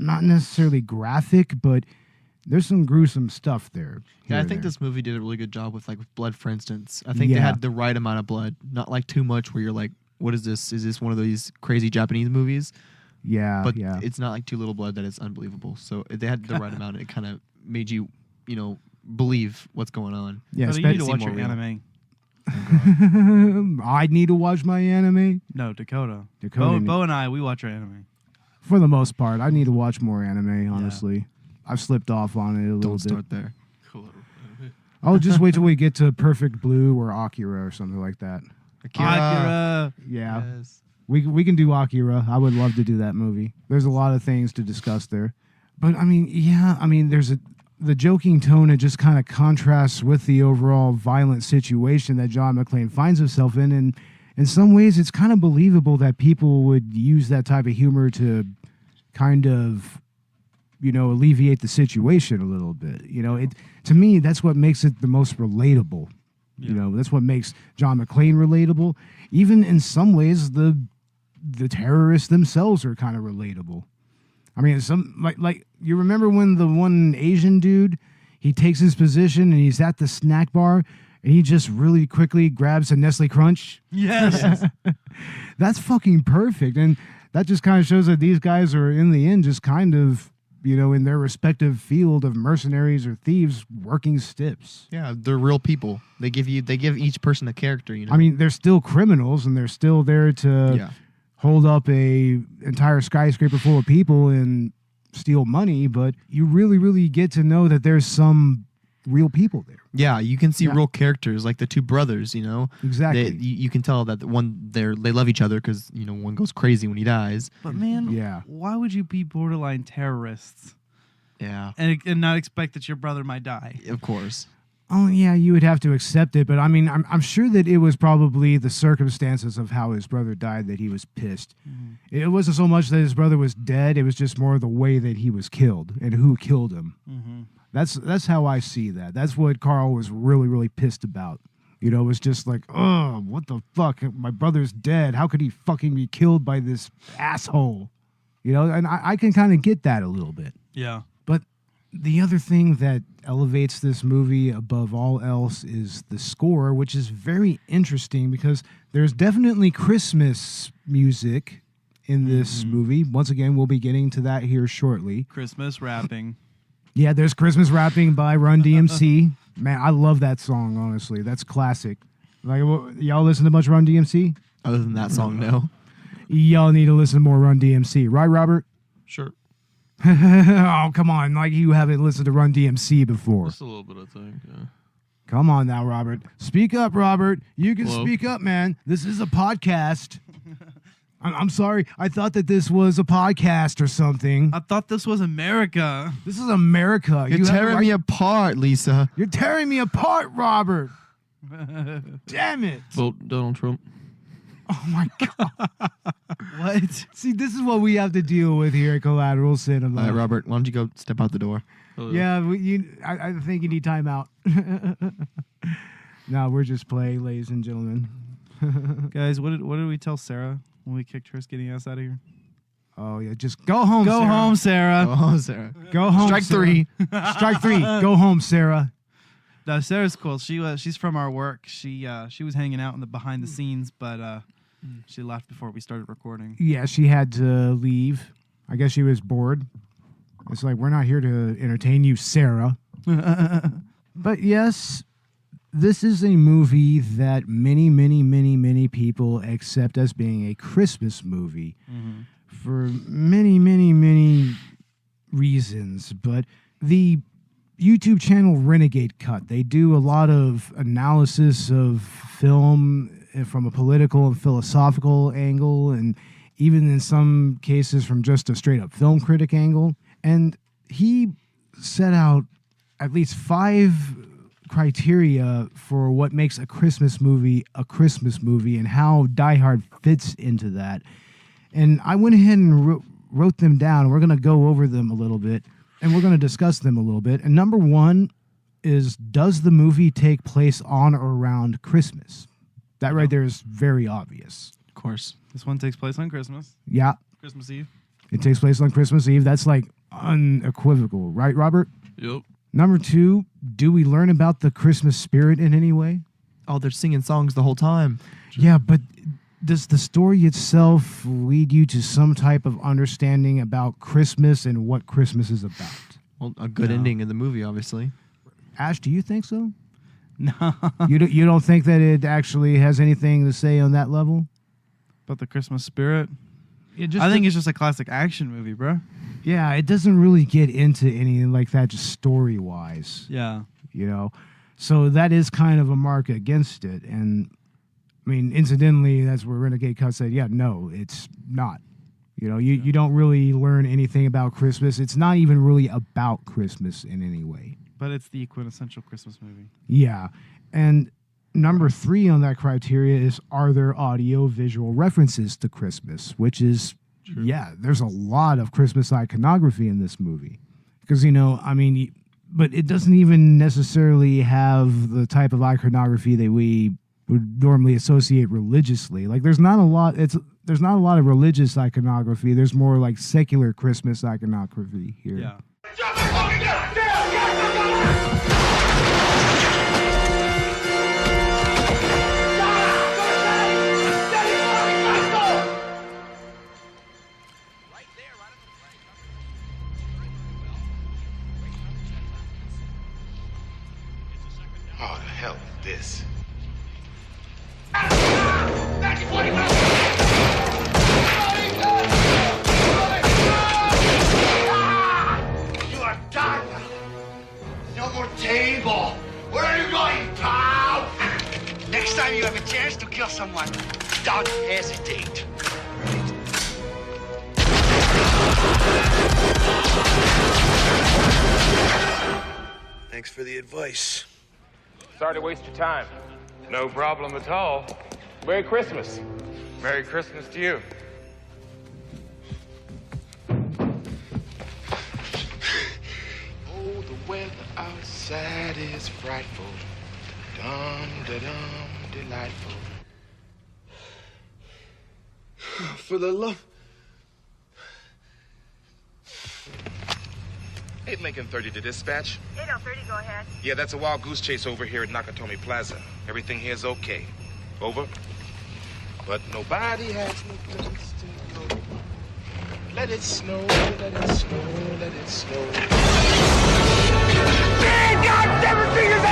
not necessarily graphic, but there's some gruesome stuff there. Yeah, I think this movie did a really good job with blood, for instance. I think they had the right amount of blood, not like too much where you're like, what is this? Is this one of these crazy Japanese movies? Yeah, but it's not like too little blood that it's unbelievable. So they had the right amount. It kind of made you, believe what's going on. Yeah, you need to watch your anime. I need to watch my anime. No, Dakota. Dakota. Beau and I, we watch our anime. For the most part, I need to watch more anime. Honestly, I've slipped off on it a little bit. Don't start there. I'll just wait till we get to Perfect Blue or Akira or something like that. Akira. Yeah. Yes. We can do Akira. I would love to do that movie. There's a lot of things to discuss there. But I mean, yeah, I mean, the joking tone, it just kind of contrasts with the overall violent situation that John McClane finds himself in. And in some ways, it's kind of believable that people would use that type of humor to kind of, alleviate the situation a little bit. To me, that's what makes it the most relatable. Yeah. That's what makes John McClane relatable. Even in some ways, the terrorists themselves are kind of relatable. I mean, like you remember when the one Asian dude, he takes his position and he's at the snack bar and he just really quickly grabs a Nestle Crunch? Yes. That's fucking perfect. And that just kind of shows that these guys are, in the end, just kind of, in their respective field of mercenaries or thieves, working stips. Yeah, they're real people. They give each person a character, I mean, they're still criminals and they're still there to hold up a entire skyscraper full of people and steal money, but you really, really get to know that there's some real people there. Yeah, you can see real characters, like the two brothers, Exactly. You can tell that they love each other because, one goes crazy when he dies. But man, why would you be borderline terrorists? Yeah. And not expect that your brother might die? Of course. Oh, yeah, you would have to accept it. But, I mean, I'm sure that it was probably the circumstances of how his brother died that he was pissed. Mm-hmm. It wasn't so much that his brother was dead. It was just more the way that he was killed and who killed him. Mm-hmm. That's how I see that. That's what Carl was really, really pissed about. It was just like, oh, what the fuck? My brother's dead. How could he fucking be killed by this asshole? And I can kind of get that a little bit. Yeah. But the other thing that elevates this movie above all else is the score, which is very interesting because there's definitely Christmas music in this movie. Once again, we'll be getting to that here shortly. Christmas rapping. Yeah, there's Christmas rapping by Run DMC. Man, I love that song, honestly. That's classic. Like, y'all listen to much Run DMC? Other than that song, no. Y'all need to listen to more Run DMC. Right, Robert? Sure. Oh, come on. Like you haven't listened to Run DMC before. Just a little bit, I think. Yeah. Come on now, Robert. Speak up, Robert. You can Hello? speak up, man. This is a podcast. I'm sorry. I thought that this was a podcast or something. I thought this was America. This is America. You're tearing me apart, Lisa. You're tearing me apart, Robert. Damn it. Vote Donald Trump. Oh, my God. What? See, this is what we have to deal with here at Collateral Cinema. All right, Robert, why don't you go step out the door? Yeah, I think you need time out. No, we're just playing, ladies and gentlemen. Guys, what did we tell Sarah when we kicked her skinny ass out of here? Oh, yeah, just go home, Sarah. Go home, Sarah. Go home, Sarah. Go home, Strike Sarah. 3. Strike 3. Go home, Sarah. No, Sarah's cool. She's from our work. She was hanging out in the behind the scenes, but she left before we started recording. Yeah, she had to leave. I guess she was bored. It's like, we're not here to entertain you, Sarah. But yes, this is a movie that many, many, many, many people accept as being a Christmas movie for many, many, many reasons. But the YouTube channel Renegade Cut, they do a lot of analysis of film from a political and philosophical angle, and even in some cases from just a straight up film critic angle. And he set out at least 5 criteria for what makes a Christmas movie and how Die Hard fits into that. And I went ahead and wrote them down. We're going to go over them a little bit, and we're going to discuss them a little bit. And number 1 is, does the movie take place on or around Christmas? That right there is very obvious. Of course. This one takes place on Christmas. Yeah. Christmas Eve. It takes place on Christmas Eve. That's like unequivocal, right, Robert? Yep. Number 2, do we learn about the Christmas spirit in any way? Oh, they're singing songs the whole time. Yeah, but does the story itself lead you to some type of understanding about Christmas and what Christmas is about? Well, a good ending in the movie, obviously. Ash, do you think so? No. You don't think that it actually has anything to say on that level? But the Christmas spirit? I think it's just a classic action movie, bro. Yeah, it doesn't really get into anything like that, just story-wise. Yeah. So that is kind of a mark against it. And I mean, incidentally, that's where Renegade Cut said, yeah, no, it's not. You know, you don't really learn anything about Christmas. It's not even really about Christmas in any way. But it's the quintessential Christmas movie. Yeah. And number 3 on that criteria is, are there audio-visual references to Christmas? Which is, there's a lot of Christmas iconography in this movie. Because, you know, I mean, but it doesn't even necessarily have the type of iconography that we would normally associate religiously. Like, there's not a lot of religious iconography. There's more like secular Christmas iconography here. Yeah. Oh, the hell is this? You are done. No more table. Where are you going, pal? Next time you have a chance to kill someone, don't hesitate. Thanks for the advice. Sorry to waste your time. No problem at all. Merry Christmas. Merry Christmas to you. Oh, the weather outside is frightful. Dum-da-dum, delightful. For the love... 8 Lincoln 30 to dispatch. 8030, go ahead. Yeah, that's a wild goose chase over here at Nakatomi Plaza. Everything here is okay. Over. But nobody has no place to go. Let it snow, let it snow, let it snow. Damn, God, everything is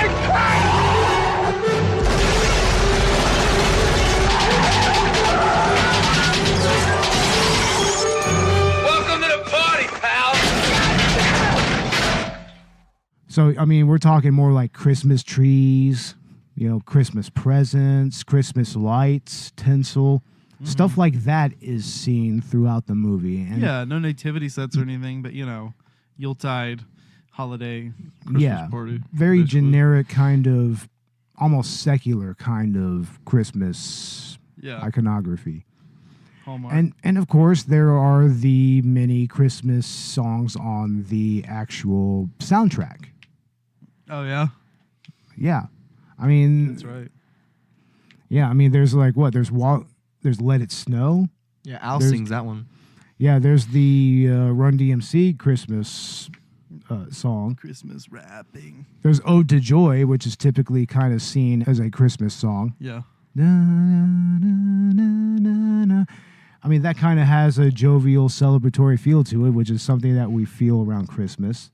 Welcome to the party, pal. So, I mean, we're talking more like Christmas trees, you know, Christmas presents, Christmas lights, tinsel. Stuff like that is seen throughout the movie. And yeah, no nativity sets or anything, but, you know, Yuletide, holiday, Christmas party. Very basically. generic kind of, almost secular kind of Christmas iconography. Hallmark. And of course, there are the many Christmas songs on the actual soundtrack. Oh, yeah? Yeah. I mean... That's right. Yeah, I mean, there's like, what? There's Let It Snow. Yeah, Al sings that one. Yeah, there's the Run DMC Christmas song. Christmas rapping. There's Ode to Joy, which is typically kind of seen as a Christmas song. Yeah. Na, na, na, na, na. I mean, that kind of has a jovial, celebratory feel to it, which is something that we feel around Christmas.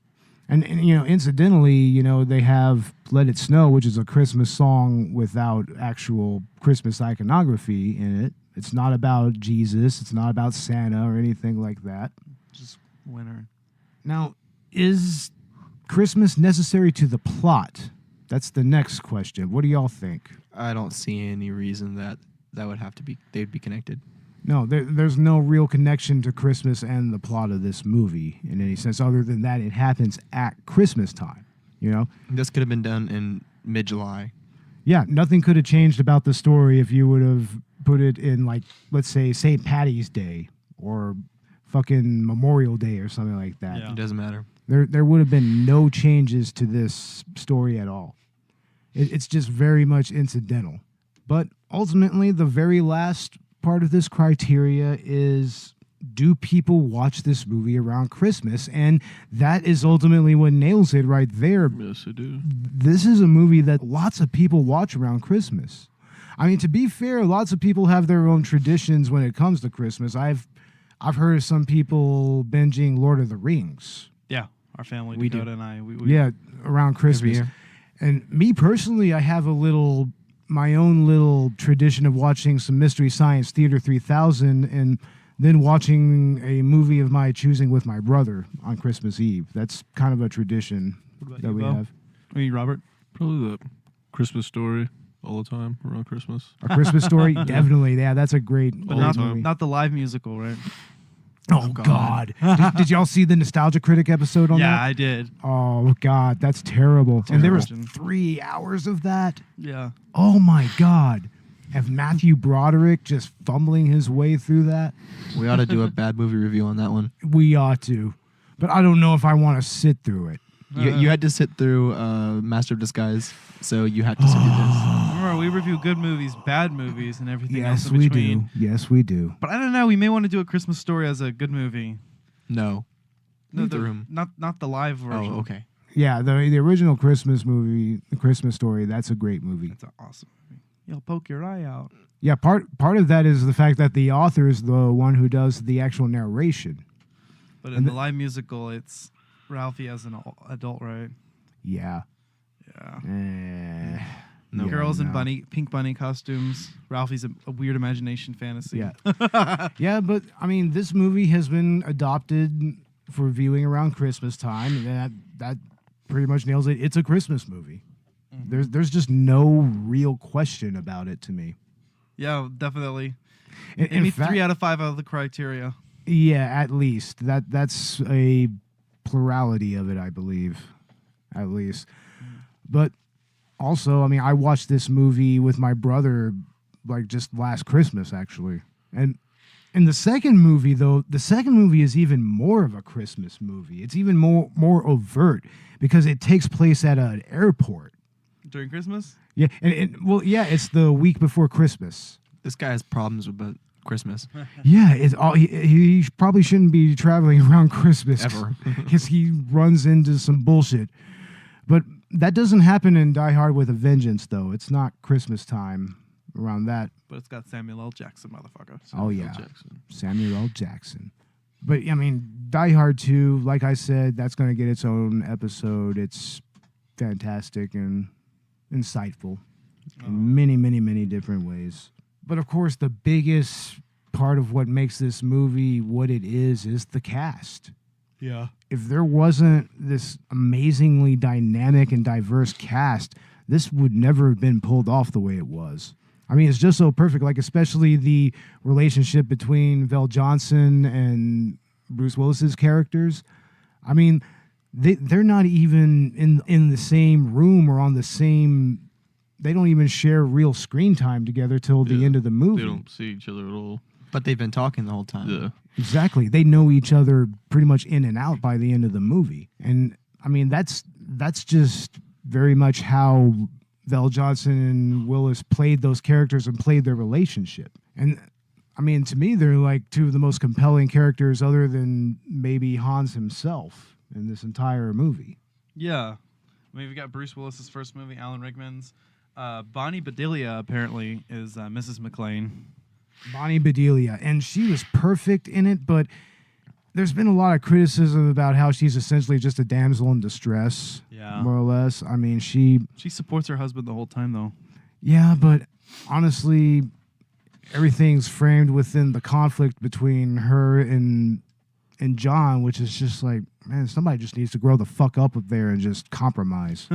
And, you know, incidentally, you know, they have Let It Snow, which is a Christmas song without actual Christmas iconography in it. It's not about Jesus. It's not about Santa or anything like that. Just winter. Now, is Christmas necessary to the plot? That's the next question. What do y'all think? I don't see any reason that would have to be, they'd be connected. No, there's no real connection to Christmas and the plot of this movie in any sense, other than that it happens at Christmas time, you know? This could have been done in mid-July. Yeah, nothing could have changed about the story if you would have put it in, like, let's say, St. Patty's Day or fucking Memorial Day or something like that. Yeah. It doesn't matter. There would have been no changes to this story at all. It's just very much incidental. But ultimately, the very last part of this criteria is, do people watch this movie around Christmas? And that is ultimately what nails it right there. Yes, I do. This is a movie that lots of people watch around Christmas. I mean, to be fair, lots of people have their own traditions when it comes to Christmas. I've heard of some people binging Lord of the Rings. Yeah, our family, We Dakota do. and I. Yeah, around Christmas. year. And me personally, I have my own little tradition of watching some Mystery Science Theater 3000 and then watching a movie of my choosing with my brother on Christmas Eve. That's kind of a tradition that we Beau? have. I mean, Robert? Probably the Christmas Story. all the time around Christmas. A Christmas Story, definitely. Yeah, that's a great But great not, movie. not the live musical, right? Oh God! did y'all see the Nostalgia Critic episode on that? Yeah, I did. Oh God, that's terrible. And there was Terrible. 3 hours of that. Yeah. Oh my God! Have Matthew Broderick just fumbling his way through that? We ought to do a bad movie review on that one. We ought to, but I don't know if I want to sit through it. You had to sit through Master of Disguise, so you had to sit through this. Remember, we review good movies, bad movies, and everything else Yes, in we between. do. Yes, we do. But I don't know. We may want to do A Christmas Story as a good movie. No. No, Leave the room. Not the live version. Oh, okay. Yeah, the original Christmas movie, The Christmas Story. That's a great movie. That's an awesome movie. You'll poke your eye out. Yeah, part of that is the fact that the author is the one who does the actual narration. But in the live musical, it's Ralphie as an adult, right? Yeah. Yeah. No. Girls in no. pink bunny costumes. Ralphie's a weird imagination fantasy. Yeah. Yeah, but I mean, this movie has been adopted for viewing around Christmas time, and that pretty much nails it. It's a Christmas movie. Mm-hmm. There's just no real question about it to me. Yeah, definitely. In Maybe fact- 3 out of 5 out of the criteria. Yeah, at least that's a plurality of it, I believe, at least. But also, I mean, I watched this movie with my brother like just last Christmas, actually. And in the second movie, though, the second movie is even more of a Christmas movie. It's even more overt because it takes place at an airport. During Christmas? Yeah, well, yeah, it's the week before Christmas. This guy has problems with Christmas. Yeah, it's all, he probably shouldn't be traveling around Christmas Ever. because he runs into some bullshit. But that doesn't happen in Die Hard with a Vengeance, though. It's not Christmas time around that. But it's got Samuel L. Jackson, motherfucker. Oh, yeah. Samuel L. Jackson. But, I mean, Die Hard 2, like I said, that's going to get its own episode. It's fantastic and insightful in many, many, many different ways. But, of course, the biggest part of what makes this movie what it is the cast. Yeah. If there wasn't this amazingly dynamic and diverse cast, this would never have been pulled off the way it was. I mean, it's just so perfect, like especially the relationship between Vel Johnson and Bruce Willis's characters. I mean, they're not even in the same room or on the same... They don't even share real screen time together till the end of the movie. They don't see each other at all. But they've been talking the whole time. Yeah. Exactly. They know each other pretty much in and out by the end of the movie. And I mean, that's just very much how Vel Johnson and Willis played those characters and played their relationship. And I mean, to me, they're like two of the most compelling characters other than maybe Hans himself in this entire movie. Yeah. I mean, we got Bruce Willis's first movie, Alan Rickman's. Bonnie Bedilia, apparently, is Mrs. McClane. Bonnie Bedilia, and she was perfect in it, but there's been a lot of criticism about how she's essentially just a damsel in distress, more or less. I mean, she supports her husband the whole time, though. Yeah, but honestly, everything's framed within the conflict between her and John, which is just like, man, somebody just needs to grow the fuck up there and just compromise.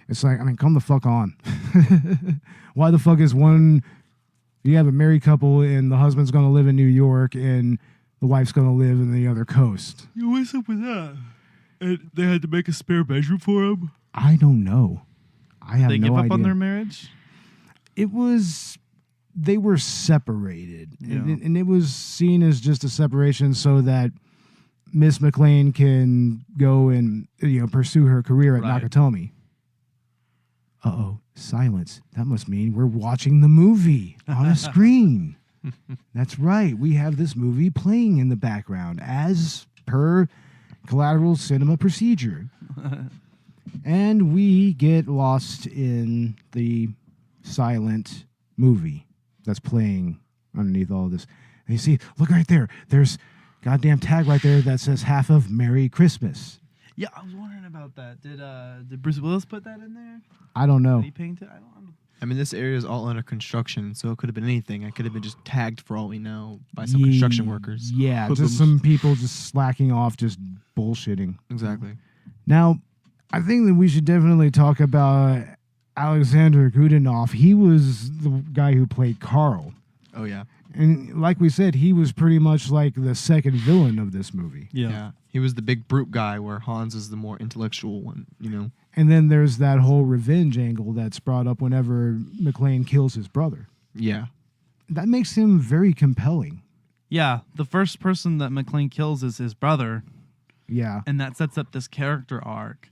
It's like, I mean, come the fuck on. Why the fuck is one... You have a married couple and the husband's going to live in New York and the wife's going to live in the other coast. What's up with that? And they had to make a spare bedroom for him? I don't know. I have no idea. They give up on their marriage? It was... They were separated. Yeah. And it was seen as just a separation so that Miss McClane can go and pursue her career at Nakatomi. Uh-oh. Silence. That must mean we're watching the movie on a screen. That's right. We have this movie playing in the background as per Collateral cinema procedure. And we get lost in the silent movie that's playing underneath all of this. And you see, look right there. There's a goddamn tag right there that says half of Merry Christmas. Yeah, I was wondering about that. Did Bruce Willis put that in there? I don't know. Did he paint it? I don't know. I mean, this area is all under construction, so it could have been anything. It could have been just tagged, for all we know, by some construction workers. Yeah, just some people just slacking off, just bullshitting. Exactly. Now, I think that we should definitely talk about Alexander Godunov, he was the guy who played Carl. Oh, yeah. And like we said, he was pretty much like the second villain of this movie. Yeah. He was the big brute guy where Hans is the more intellectual one, you know? And then there's that whole revenge angle that's brought up whenever McClane kills his brother. Yeah. That makes him very compelling. Yeah, the first person that McClane kills is his brother. Yeah. And that sets up this character arc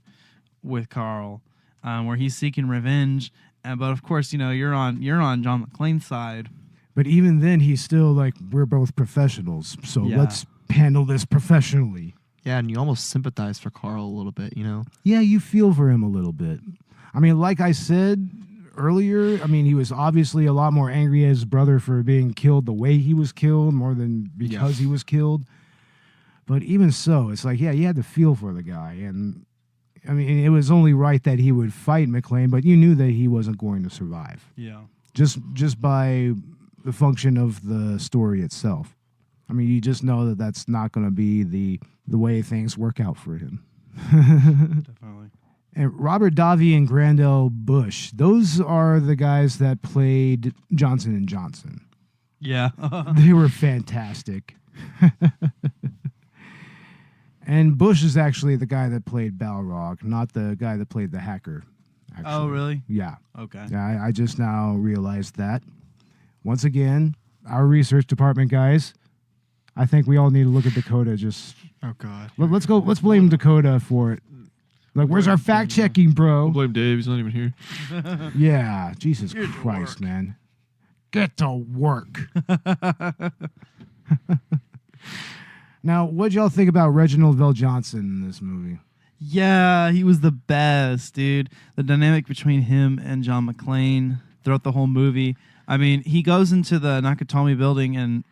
with Carl, where he's seeking revenge. But of course, you know, you're on John McClane's side. But even then, he's still like, we're both professionals, so let's handle this professionally. Yeah, and you almost sympathize for Carl a little bit, you know? Yeah, you feel for him a little bit. I mean, like I said earlier, I mean, he was obviously a lot more angry at his brother for being killed the way he was killed more than because he was killed. But even so, it's like, yeah, you had to feel for the guy. And, I mean, it was only right that he would fight McClane, but you knew that he wasn't going to survive. Yeah. Just by the function of the story itself. I mean, you just know that that's not going to be the way things work out for him. Definitely. And Robert Davi and Grandel Bush, those are the guys that played Johnson & Johnson. Yeah. They were fantastic. And Bush is actually the guy that played Balrog, not the guy that played the hacker. Actually. Oh, really? Yeah. Okay. Yeah, I just now realized that. Once again, our research department guys, I think we all need to look at Dakota. Oh God. Let's go. Let's blame Dakota for it. Like, where's our fact checking, bro? I'll blame Dave. He's not even here. Yeah, Jesus Christ, man. Get to work. Now, what'd y'all think about Reginald Vell Johnson in this movie? Yeah, he was the best, dude. The dynamic between him and John McClane throughout the whole movie. I mean, he goes into the Nakatomi building, and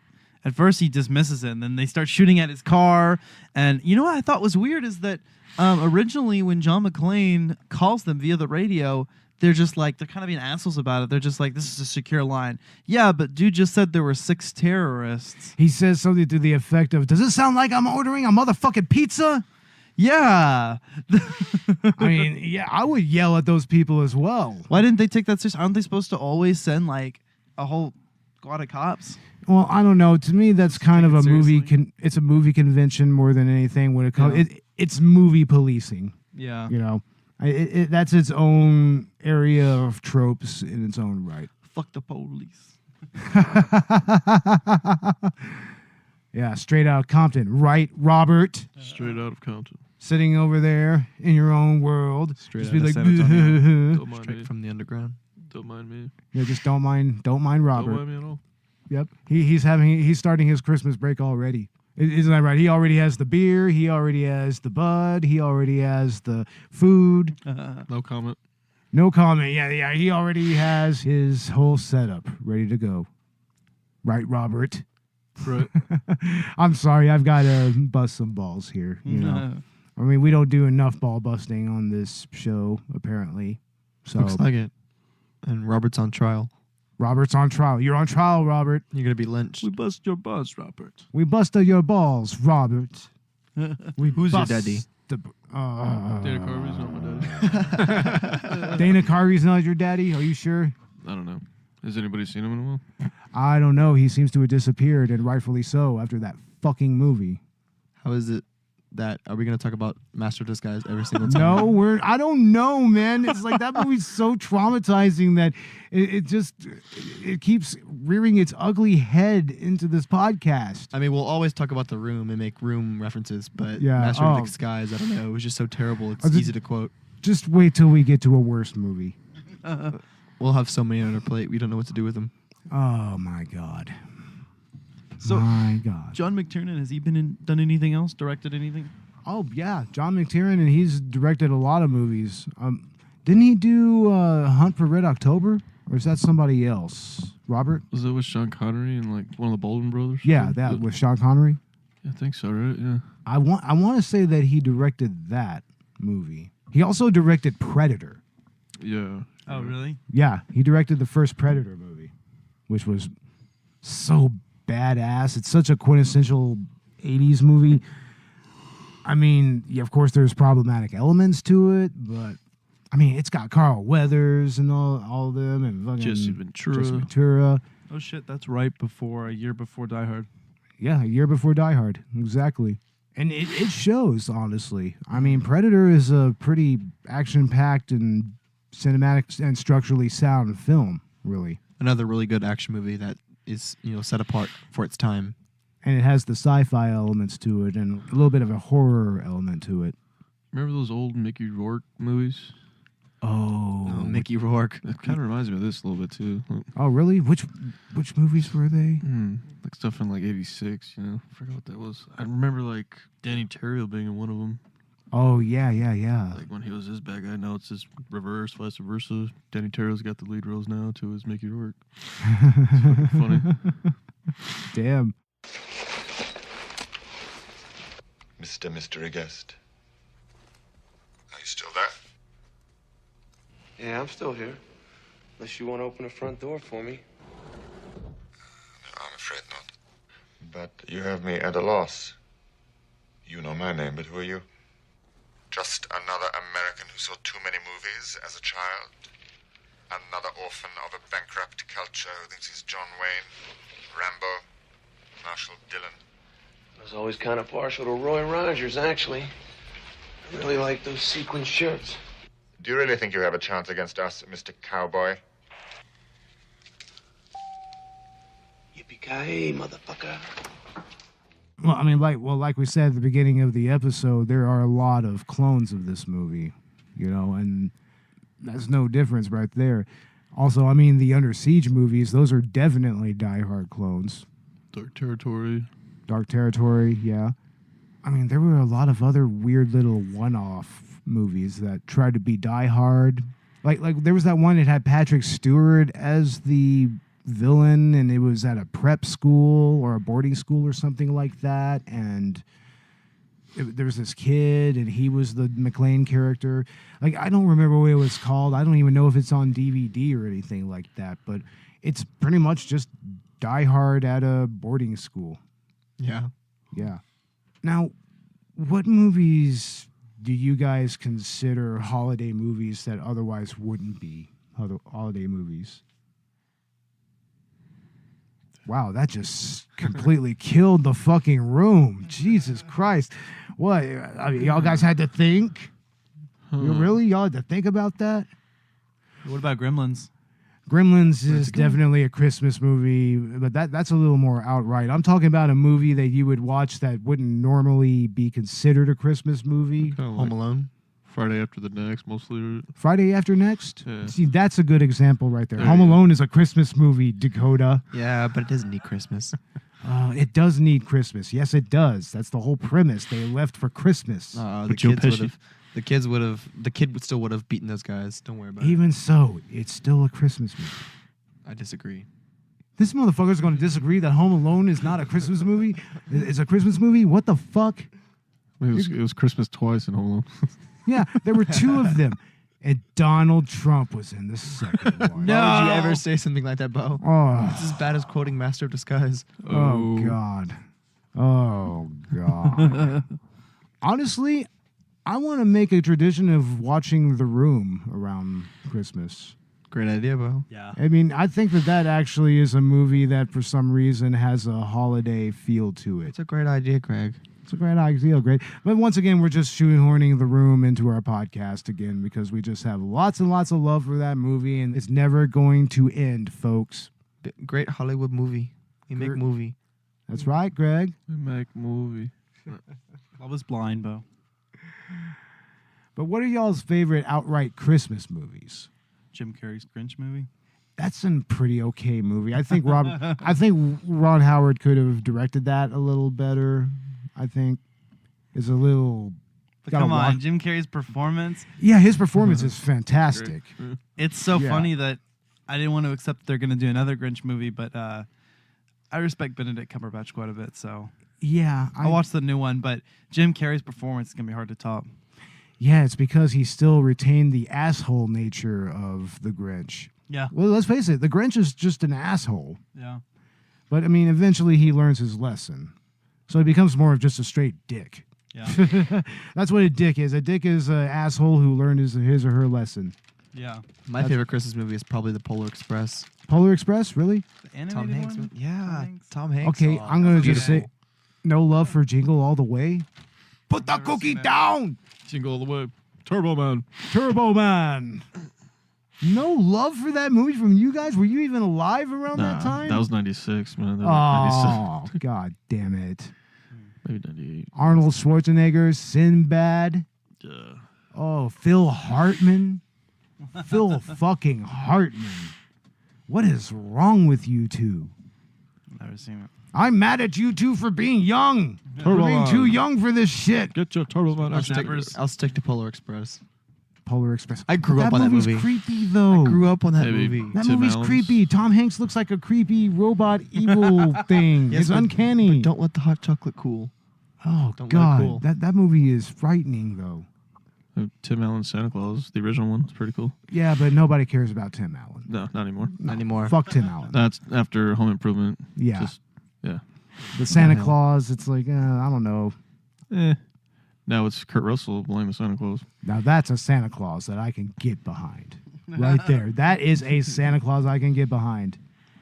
at first he dismisses it, and then they start shooting at his car. And you know what I thought was weird is that originally when John McClane calls them via the radio, they're just like, they're kind of being assholes about it. They're just like, this is a secure line. Yeah, but dude just said there were 6 terrorists. He says something to the effect of, does it sound like I'm ordering a motherfucking pizza? Yeah. I mean, yeah, I would yell at those people as well. Why didn't they take that seriously? Aren't they supposed to always send like a whole squad of cops? Well, I don't know. To me, that's kind of a movie. It's a movie convention more than anything. When it comes, it's movie policing. Yeah, you know, that's its own area of tropes in its own right. Fuck the police. Yeah, straight out of Compton, right, Robert? Straight out of Compton. Sitting over there in your own world, straight just out be of like, San Antonio. Don't mind Straight me. from the underground. Don't mind me. Yeah, just don't mind Robert. Don't mind me at all. Yep, he's starting his Christmas break already. Isn't that right? He already has the beer. He already has the bud. He already has the food. No comment. No comment. Yeah. He already has his whole setup ready to go. Right, Robert? Right. I'm sorry. I've got to bust some balls here. You know. I mean, we don't do enough ball busting on this show, apparently. So Looks like it. And Robert's on trial. Robert's on trial. You're on trial, Robert. You're going to be lynched. We bust your balls, Robert. We busted your balls, Robert. Who's your daddy? Dana Carvey's not my daddy. Dana Carvey's not your daddy? Are you sure? I don't know. Has anybody seen him in a while? I don't know. He seems to have disappeared, and rightfully so, after that fucking movie. How is it that, are we going to talk about Master of Disguise every single time? No, I don't know, man. It's like that movie's so traumatizing that it keeps rearing its ugly head into this podcast. I mean, we'll always talk about The Room and make Room references, but Yeah, Master of Disguise, I don't know. It was just so terrible. It's easy to quote. Just wait till we get to a worse movie. We'll have so many on our plate, we don't know what to do with them. Oh, my God. So, my God. John McTiernan, has he done anything else? Directed anything? Oh, yeah. John McTiernan, and he's directed a lot of movies. Didn't he do Hunt for Red October? Or is that somebody else? Robert? Was that with Sean Connery and like one of the Baldwin brothers? Yeah, that with Sean Connery. Yeah, I think so, right? Yeah. I want to say that he directed that movie. He also directed Predator. Yeah. Oh, really? Yeah, he directed the first Predator movie, which was so badass. It's such a quintessential 80s movie. I mean, yeah, of course, there's problematic elements to it, but I mean, it's got Carl Weathers and all of them, and fucking Jesse Ventura. Jesse Ventura. Oh shit, that's right before a year before Die Hard. Yeah, a year before Die Hard, exactly. And it shows, honestly. I mean, Predator is a pretty action-packed and cinematic and structurally sound film, really. Another really good action movie that is, set apart for its time. And it has the sci-fi elements to it and a little bit of a horror element to it. Remember those old Mickey Rourke movies? Oh, Mickey Rourke. That kind of reminds me of this a little bit too. Oh, really? Which movies were they? Like stuff in like '86. I forgot what that was. I remember like Danny Terrio being in one of them. Oh yeah. Like when he was his bad guy, now it's his reverse, vice versa. Danny Terrio's got the lead roles now to his Mickey Rourke. It's fucking funny. Damn. Mr. Mystery Guest. Are you still there? Yeah, I'm still here. Unless you want to open the front door for me. No, I'm afraid not. But you have me at a loss. You know my name, but who are you? Just another American who saw too many movies as a child? Another orphan of a bankrupt culture who thinks he's John Wayne, Rambo, Marshall Dillon? I was always kind of partial to Roy Rogers, actually. I really like those sequin shirts. Do you really think you have a chance against us, Mr. Cowboy? Yippee-ki-yay, motherfucker. Well, I mean, like we said at the beginning of the episode, there are a lot of clones of this movie, and that's no difference right there. Also, I mean, the Under Siege movies, those are definitely Die Hard clones. Dark Territory, yeah. I mean, there were a lot of other weird little one-off movies that tried to be Die Hard. Like there was that one that had Patrick Stewart as the villain, and it was at a prep school or a boarding school or something like that, and there was this kid, and he was the McClane character. Like, I don't remember what it was called. I don't even know if it's on DVD or anything like that, but it's pretty much just Die Hard at a boarding school. Yeah. Now, what movies do you guys consider holiday movies that otherwise wouldn't be holiday movies? Wow, that just completely killed the fucking room. Jesus Christ. What? I mean, y'all guys had to think? Really? Y'all had to think about that? What about Gremlins? Gremlins is definitely a Christmas movie, but that's a little more outright. I'm talking about a movie that you would watch that wouldn't normally be considered a Christmas movie. Home Alone. Friday After the Next, mostly. Friday After Next? Yeah. See, that's a good example right there. There Home you go. Alone is a Christmas movie, Dakota. Yeah, but it doesn't need Christmas. It does need Christmas. Yes, it does. That's the whole premise. They left for Christmas. The kid would still would have beaten those guys. Don't worry about it. Even so, it's still a Christmas movie. I disagree. This motherfucker's going to disagree that Home Alone is not a Christmas movie? It's a Christmas movie? What the fuck? It was Christmas twice in Home Alone. Yeah, there were two of them. And Donald Trump was in the second one. No! Why would you ever say something like that, Beau? Oh. It's as bad as quoting Master of Disguise. Oh, God. Oh, God. Honestly, I want to make a tradition of watching The Room around Christmas. Great idea, Beau. Yeah. I mean, I think that actually is a movie that for some reason has a holiday feel to it. It's a great idea, Greg. It's a great idea, great. But once again, we're just shoehorning The Room into our podcast again because we just have lots and lots of love for that movie, and it's never going to end, folks. Great Hollywood movie. We make movie. That's right, Greg. We make movie. I was blind, Beau. But what are y'all's favorite outright Christmas movies? Jim Carrey's Grinch movie. That's a pretty okay movie. I think Ron Howard could have directed that a little better. I think is a little. But come on, Jim Carrey's performance. Yeah, his performance is fantastic. It's so funny that I didn't want to accept that they're going to do another Grinch movie, but I respect Benedict Cumberbatch quite a bit, so yeah, I'll watch the new one. But Jim Carrey's performance is going to be hard to top. Yeah, it's because he still retained the asshole nature of the Grinch. Yeah. Well, let's face it, the Grinch is just an asshole. Yeah. But I mean, eventually he learns his lesson. So he becomes more of just a straight dick. Yeah. That's what a dick is. A dick is an asshole who learned his or her lesson. Yeah. My favorite Christmas movie is probably The Polar Express. Polar Express, really? The animated Tom Hanks. one? Yeah, Tom Hanks. Okay, I'm gonna just say, beautiful. no love for Jingle all the way. Put the cookie down, Jingle all the way. Turbo Man. Turbo Man. No love for that movie from you guys? Were you even alive around that time? That was 96, man. That was Oh, god damn it. 97. Maybe 98. Arnold Schwarzenegger, Sinbad. Yeah. Oh, Phil Hartman. Phil fucking Hartman. What is wrong with you two? Never seen it. I'm mad at you two for being young. Turbo For being Man. too young for this shit. Get your Turbo Man action figures. I'll stick to Polar Express. Polar Express. I grew up on that movie's movie. creepy though. I grew up on that Maybe. movie. That Tim movie's Allen's. creepy. Tom Hanks looks like a creepy robot evil thing. Yes, It's but- uncanny. But don't let the hot chocolate cool. Oh don't let it god, cool. that movie is frightening though. Tim Allen's Santa Claus, the original one. It's pretty cool. Yeah, but nobody cares about Tim Allen. No, not anymore. Not anymore. Fuck Tim Allen. That's after Home Improvement. Yeah. Just, yeah. The Santa hell? Claus, it's like, I don't know. Now it's Kurt Russell blaming Santa Claus. Now that's a Santa Claus that I can get behind. Right there. That is a Santa Claus I can get behind.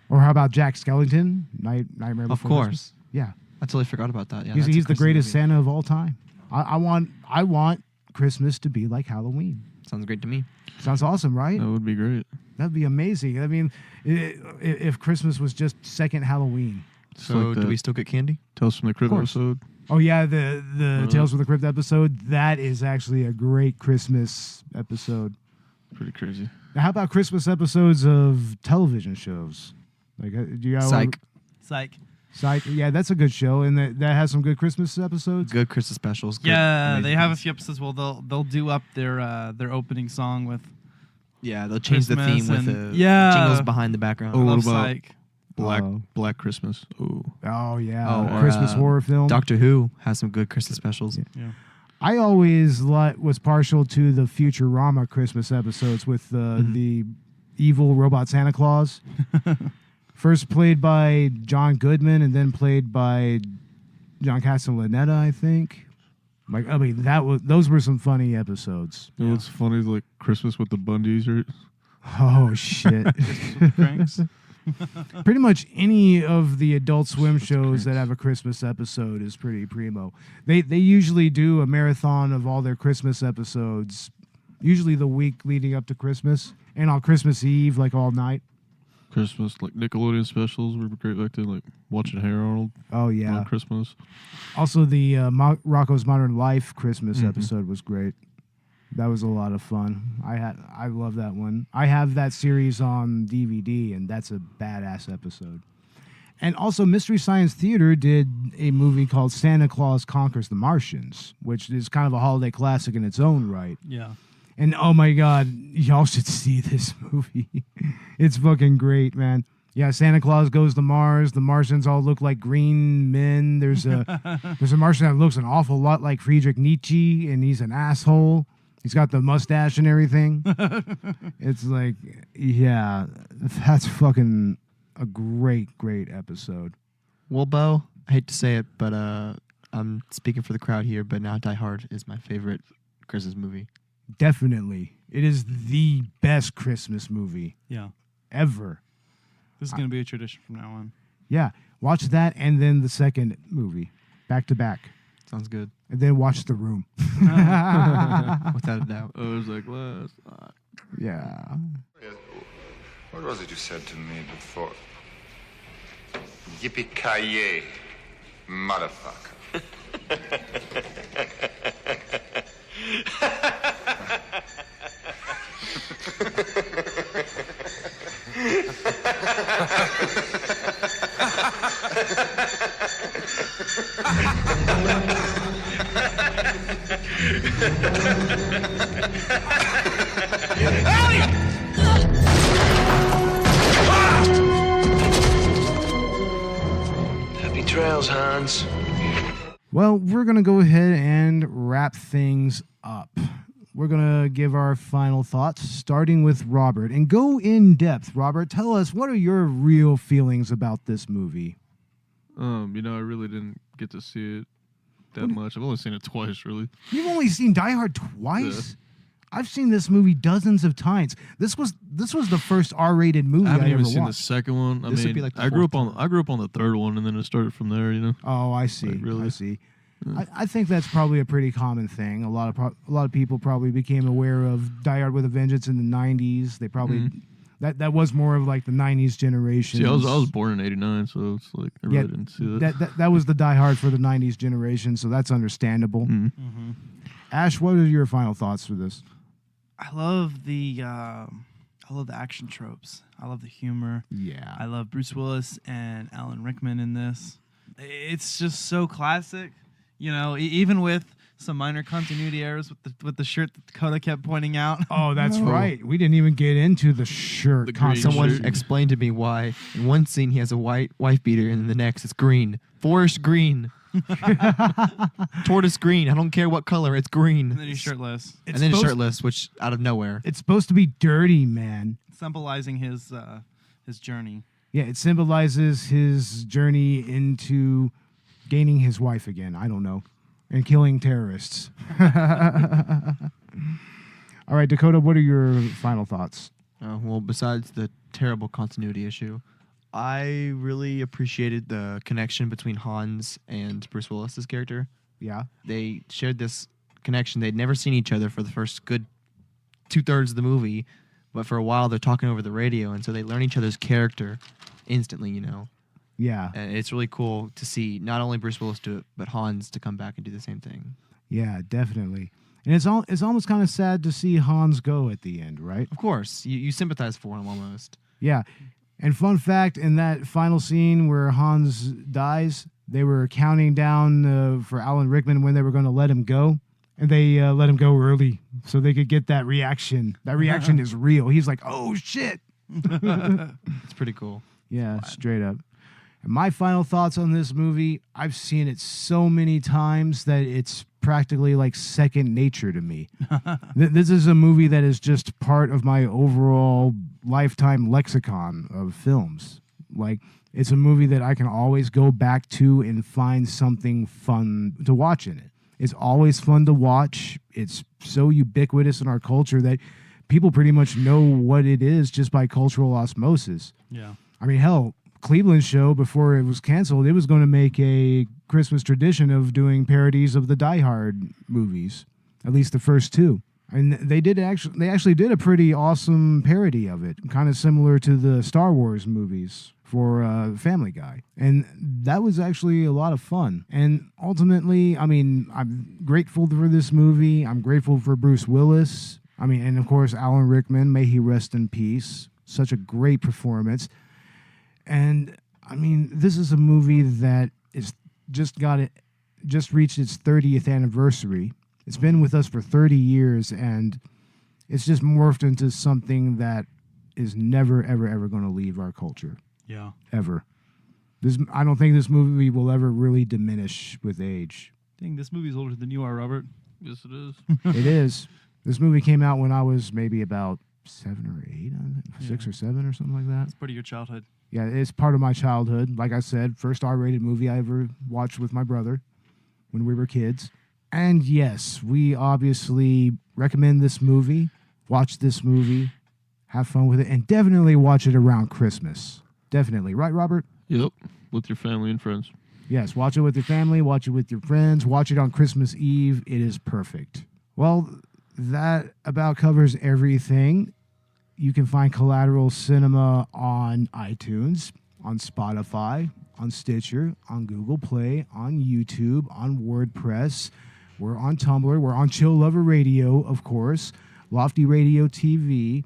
Or how about Jack Skellington? Nightmare Of Before course. Christmas? Yeah. I totally forgot about that. Yeah, He's that's a the Christmas greatest movie. Santa of all time. I want Christmas to be like Halloween. Sounds great to me. Sounds awesome, right? That would be great. That'd be amazing. I mean, if Christmas was just second Halloween. Just So like do that we still get candy? Tales from the Crypt course. episode. Oh yeah, the Tales from the Crypt episode. That is actually a great Christmas episode. Pretty crazy. Now, how about Christmas episodes of television shows? Like, do you Psych. Psych. Yeah, that's a good show, and that has some good Christmas episodes. Good Christmas specials. Good, Yeah, amazing they have a things. few episodes. Well, they'll do up their opening song with Yeah, they'll change the Christmas theme with and- the yeah. jingles behind the background. Oh, what Love about Psych. Black Christmas? Oh, Oh yeah, Oh, or, Christmas horror film. Doctor Who has some good Christmas specials. Yeah. I always was partial to the Futurama Christmas episodes with the evil robot Santa Claus. First played by John Goodman and then played by John Castellaneta, I think. Like, I mean, those were some funny episodes. you know what's funny? Is like Christmas with the Bundys, right? Oh shit! Cranks. Pretty much any of the Adult Swim shows that have a Christmas episode is pretty primo. They usually do a marathon of all their Christmas episodes, usually the week leading up to Christmas, and on Christmas Eve, like all night. Christmas, like Nickelodeon specials were great back then, like watching Hey Arnold Oh yeah. on Christmas. Also, the Rocco's Modern Life Christmas episode was great. That was a lot of fun. I love that one. I have that series on DVD, and that's a badass episode. And also, Mystery Science Theater did a movie called Santa Claus Conquers the Martians, which is kind of a holiday classic in its own right. Yeah. And oh my God, y'all should see this movie. It's fucking great, man. Yeah, Santa Claus goes to Mars. The Martians all look like green men. There's a Martian that looks an awful lot like Friedrich Nietzsche, and he's an asshole. He's got the mustache and everything. It's like, yeah, that's fucking a great episode. Well, Beau, I hate to say it, but I'm speaking for the crowd here, but now Die Hard is my favorite Christmas movie. Definitely. It is the best Christmas movie Yeah. ever. This is going to be a tradition from now on. Yeah, watch that and then the second movie, back to back. Sounds good. And then watch The Room. Without a doubt. I was like, last. Yeah. What was it you said to me before? Yippee-ki-yay, motherfucker. Happy trails, Hans. Well, we're going to go ahead and wrap things up. We're going to give our final thoughts, starting with Robert. And go in depth, Robert. Tell us, what are your real feelings about this movie? I really didn't get to see it that much. I've only seen it twice, really. You've only seen Die Hard twice? I've seen this movie dozens of times. This was the first R-rated movie I haven't ever even seen watched. the second one. This would be like the I grew fourth up on the third one, and then it started from there. You know. Oh, I see. Like, really? I see. I think that's probably a pretty common thing. A lot of people probably became aware of Die Hard with a Vengeance in the 90s. They probably that was more of like the 90s generation. See, I was born in '89, so it's like I really didn't see that. That was the Die Hard for the 90s generation, so that's understandable. Ash, what are your final thoughts for this? I love the action tropes. I love the humor. Yeah. I love Bruce Willis and Alan Rickman in this. It's just so classic. You know, even with some minor continuity errors with the shirt that Dakota kept pointing out. Oh, that's right. We didn't even get into the shirt. Someone explained to me why in one scene he has a white wife beater and in the next it's green. Forest green. Tortoise green. I don't care what color. It's green. And then he's shirtless. And then he's shirtless, which out of nowhere. It's supposed to be dirty, man. Symbolizing his journey. Yeah, it symbolizes his journey into gaining his wife again. I don't know. And killing terrorists. All right, Dakota, what are your final thoughts? Well, besides the terrible continuity issue, I really appreciated the connection between Hans and Bruce Willis's character. Yeah. They shared this connection. They'd never seen each other for the first good 2/3 of the movie, but for a while they're talking over the radio, and so they learn each other's character instantly, you know. Yeah. And it's really cool to see not only Bruce Willis do it, but Hans to come back and do the same thing. Yeah, definitely. And it's almost kind of sad to see Hans go at the end, right? Of course. You sympathize for him almost. Yeah. And fun fact, in that final scene where Hans dies, they were counting down for Alan Rickman when they were going to let him go. And they let him go early so they could get that reaction. That reaction is real. He's like, oh, shit. It's pretty cool. Yeah, straight up. And my final thoughts on this movie, I've seen it so many times that it's practically like second nature to me. This is a movie that is just part of my overall lifetime lexicon of films. Like, it's a movie that I can always go back to and find something fun to watch in it. It's always fun to watch. It's so ubiquitous in our culture that people pretty much know what it is just by cultural osmosis. Yeah. I mean, hell, Cleveland show, before it was canceled, it was going to make a Christmas tradition of doing parodies of the Die Hard movies, at least the first two. And they actually did a pretty awesome parody of it, kind of similar to the Star Wars movies for Family Guy. And that was actually a lot of fun. And ultimately, I mean, I'm grateful for this movie. I'm grateful for Bruce Willis. I mean, and of course, Alan Rickman, may he rest in peace. Such a great performance. And I mean, this is a movie that is just reached its 30th anniversary. It's been with us for 30 years, and it's just morphed into something that is never, ever, ever going to leave our culture. Yeah. Ever. I don't think this movie will ever really diminish with age. Dang, this movie's older than you are, Robert. Yes, it is. It is. This movie came out when I was maybe about 7 or 8, 6 or 7 or something like that. It's part of your childhood. Yeah, it's part of my childhood. Like I said, first R-rated movie I ever watched with my brother when we were kids. And yes, we obviously recommend this movie. Watch this movie. Have fun with it. And definitely watch it around Christmas. Definitely. Right, Robert? Yep. With your family and friends. Yes, watch it with your family. Watch it with your friends. Watch it on Christmas Eve. It is perfect. Well, that about covers everything. You can find Collateral Cinema on iTunes, on Spotify, on Stitcher, on Google Play, on YouTube, on WordPress. We're on Tumblr. We're on Chill Lover Radio, of course. Lofty Radio TV.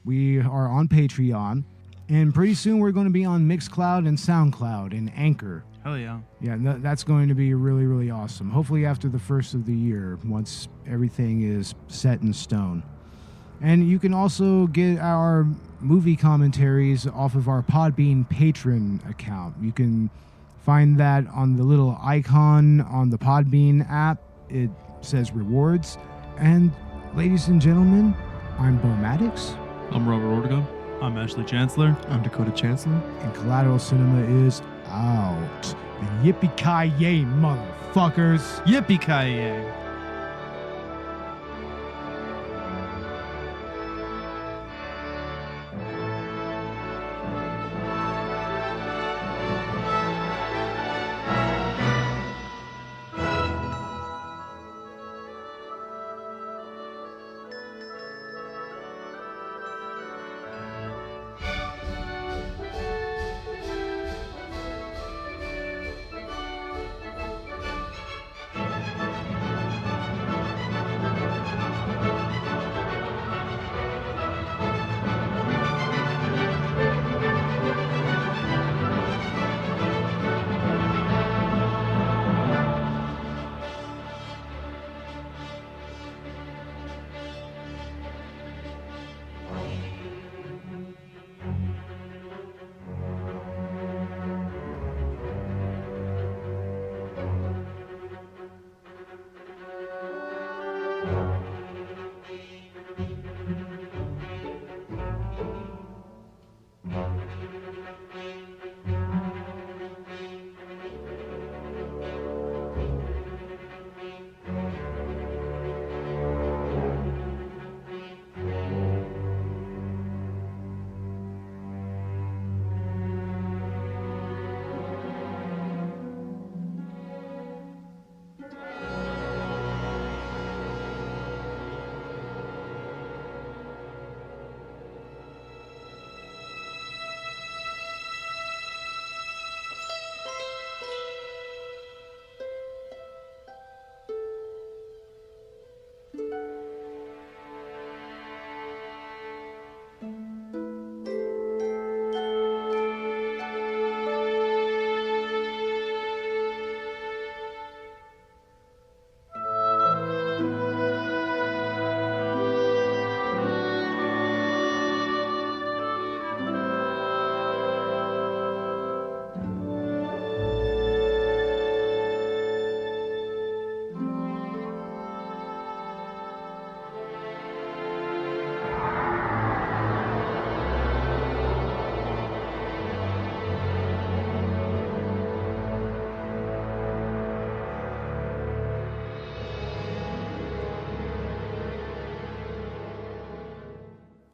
We are on Patreon. And pretty soon we're going to be on Mixcloud and SoundCloud and Anchor. Hell yeah. Yeah, that's going to be really, really awesome. Hopefully after the first of the year, once everything is set in stone. And you can also get our movie commentaries off of our Podbean Patron account. You can find that on the little icon on the Podbean app. It says rewards. And ladies and gentlemen, I'm Beau Maddox. I'm Robert Ortegon. I'm Ashley Chancellor. I'm Dakota Chancellor. And Collateral Cinema is out. Yippee-ki-yay, motherfuckers. Yippee-ki-yay.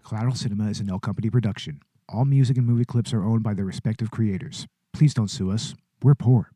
Collateral Cinema is an L Company production. All music and movie clips are owned by their respective creators. Please don't sue us. We're poor.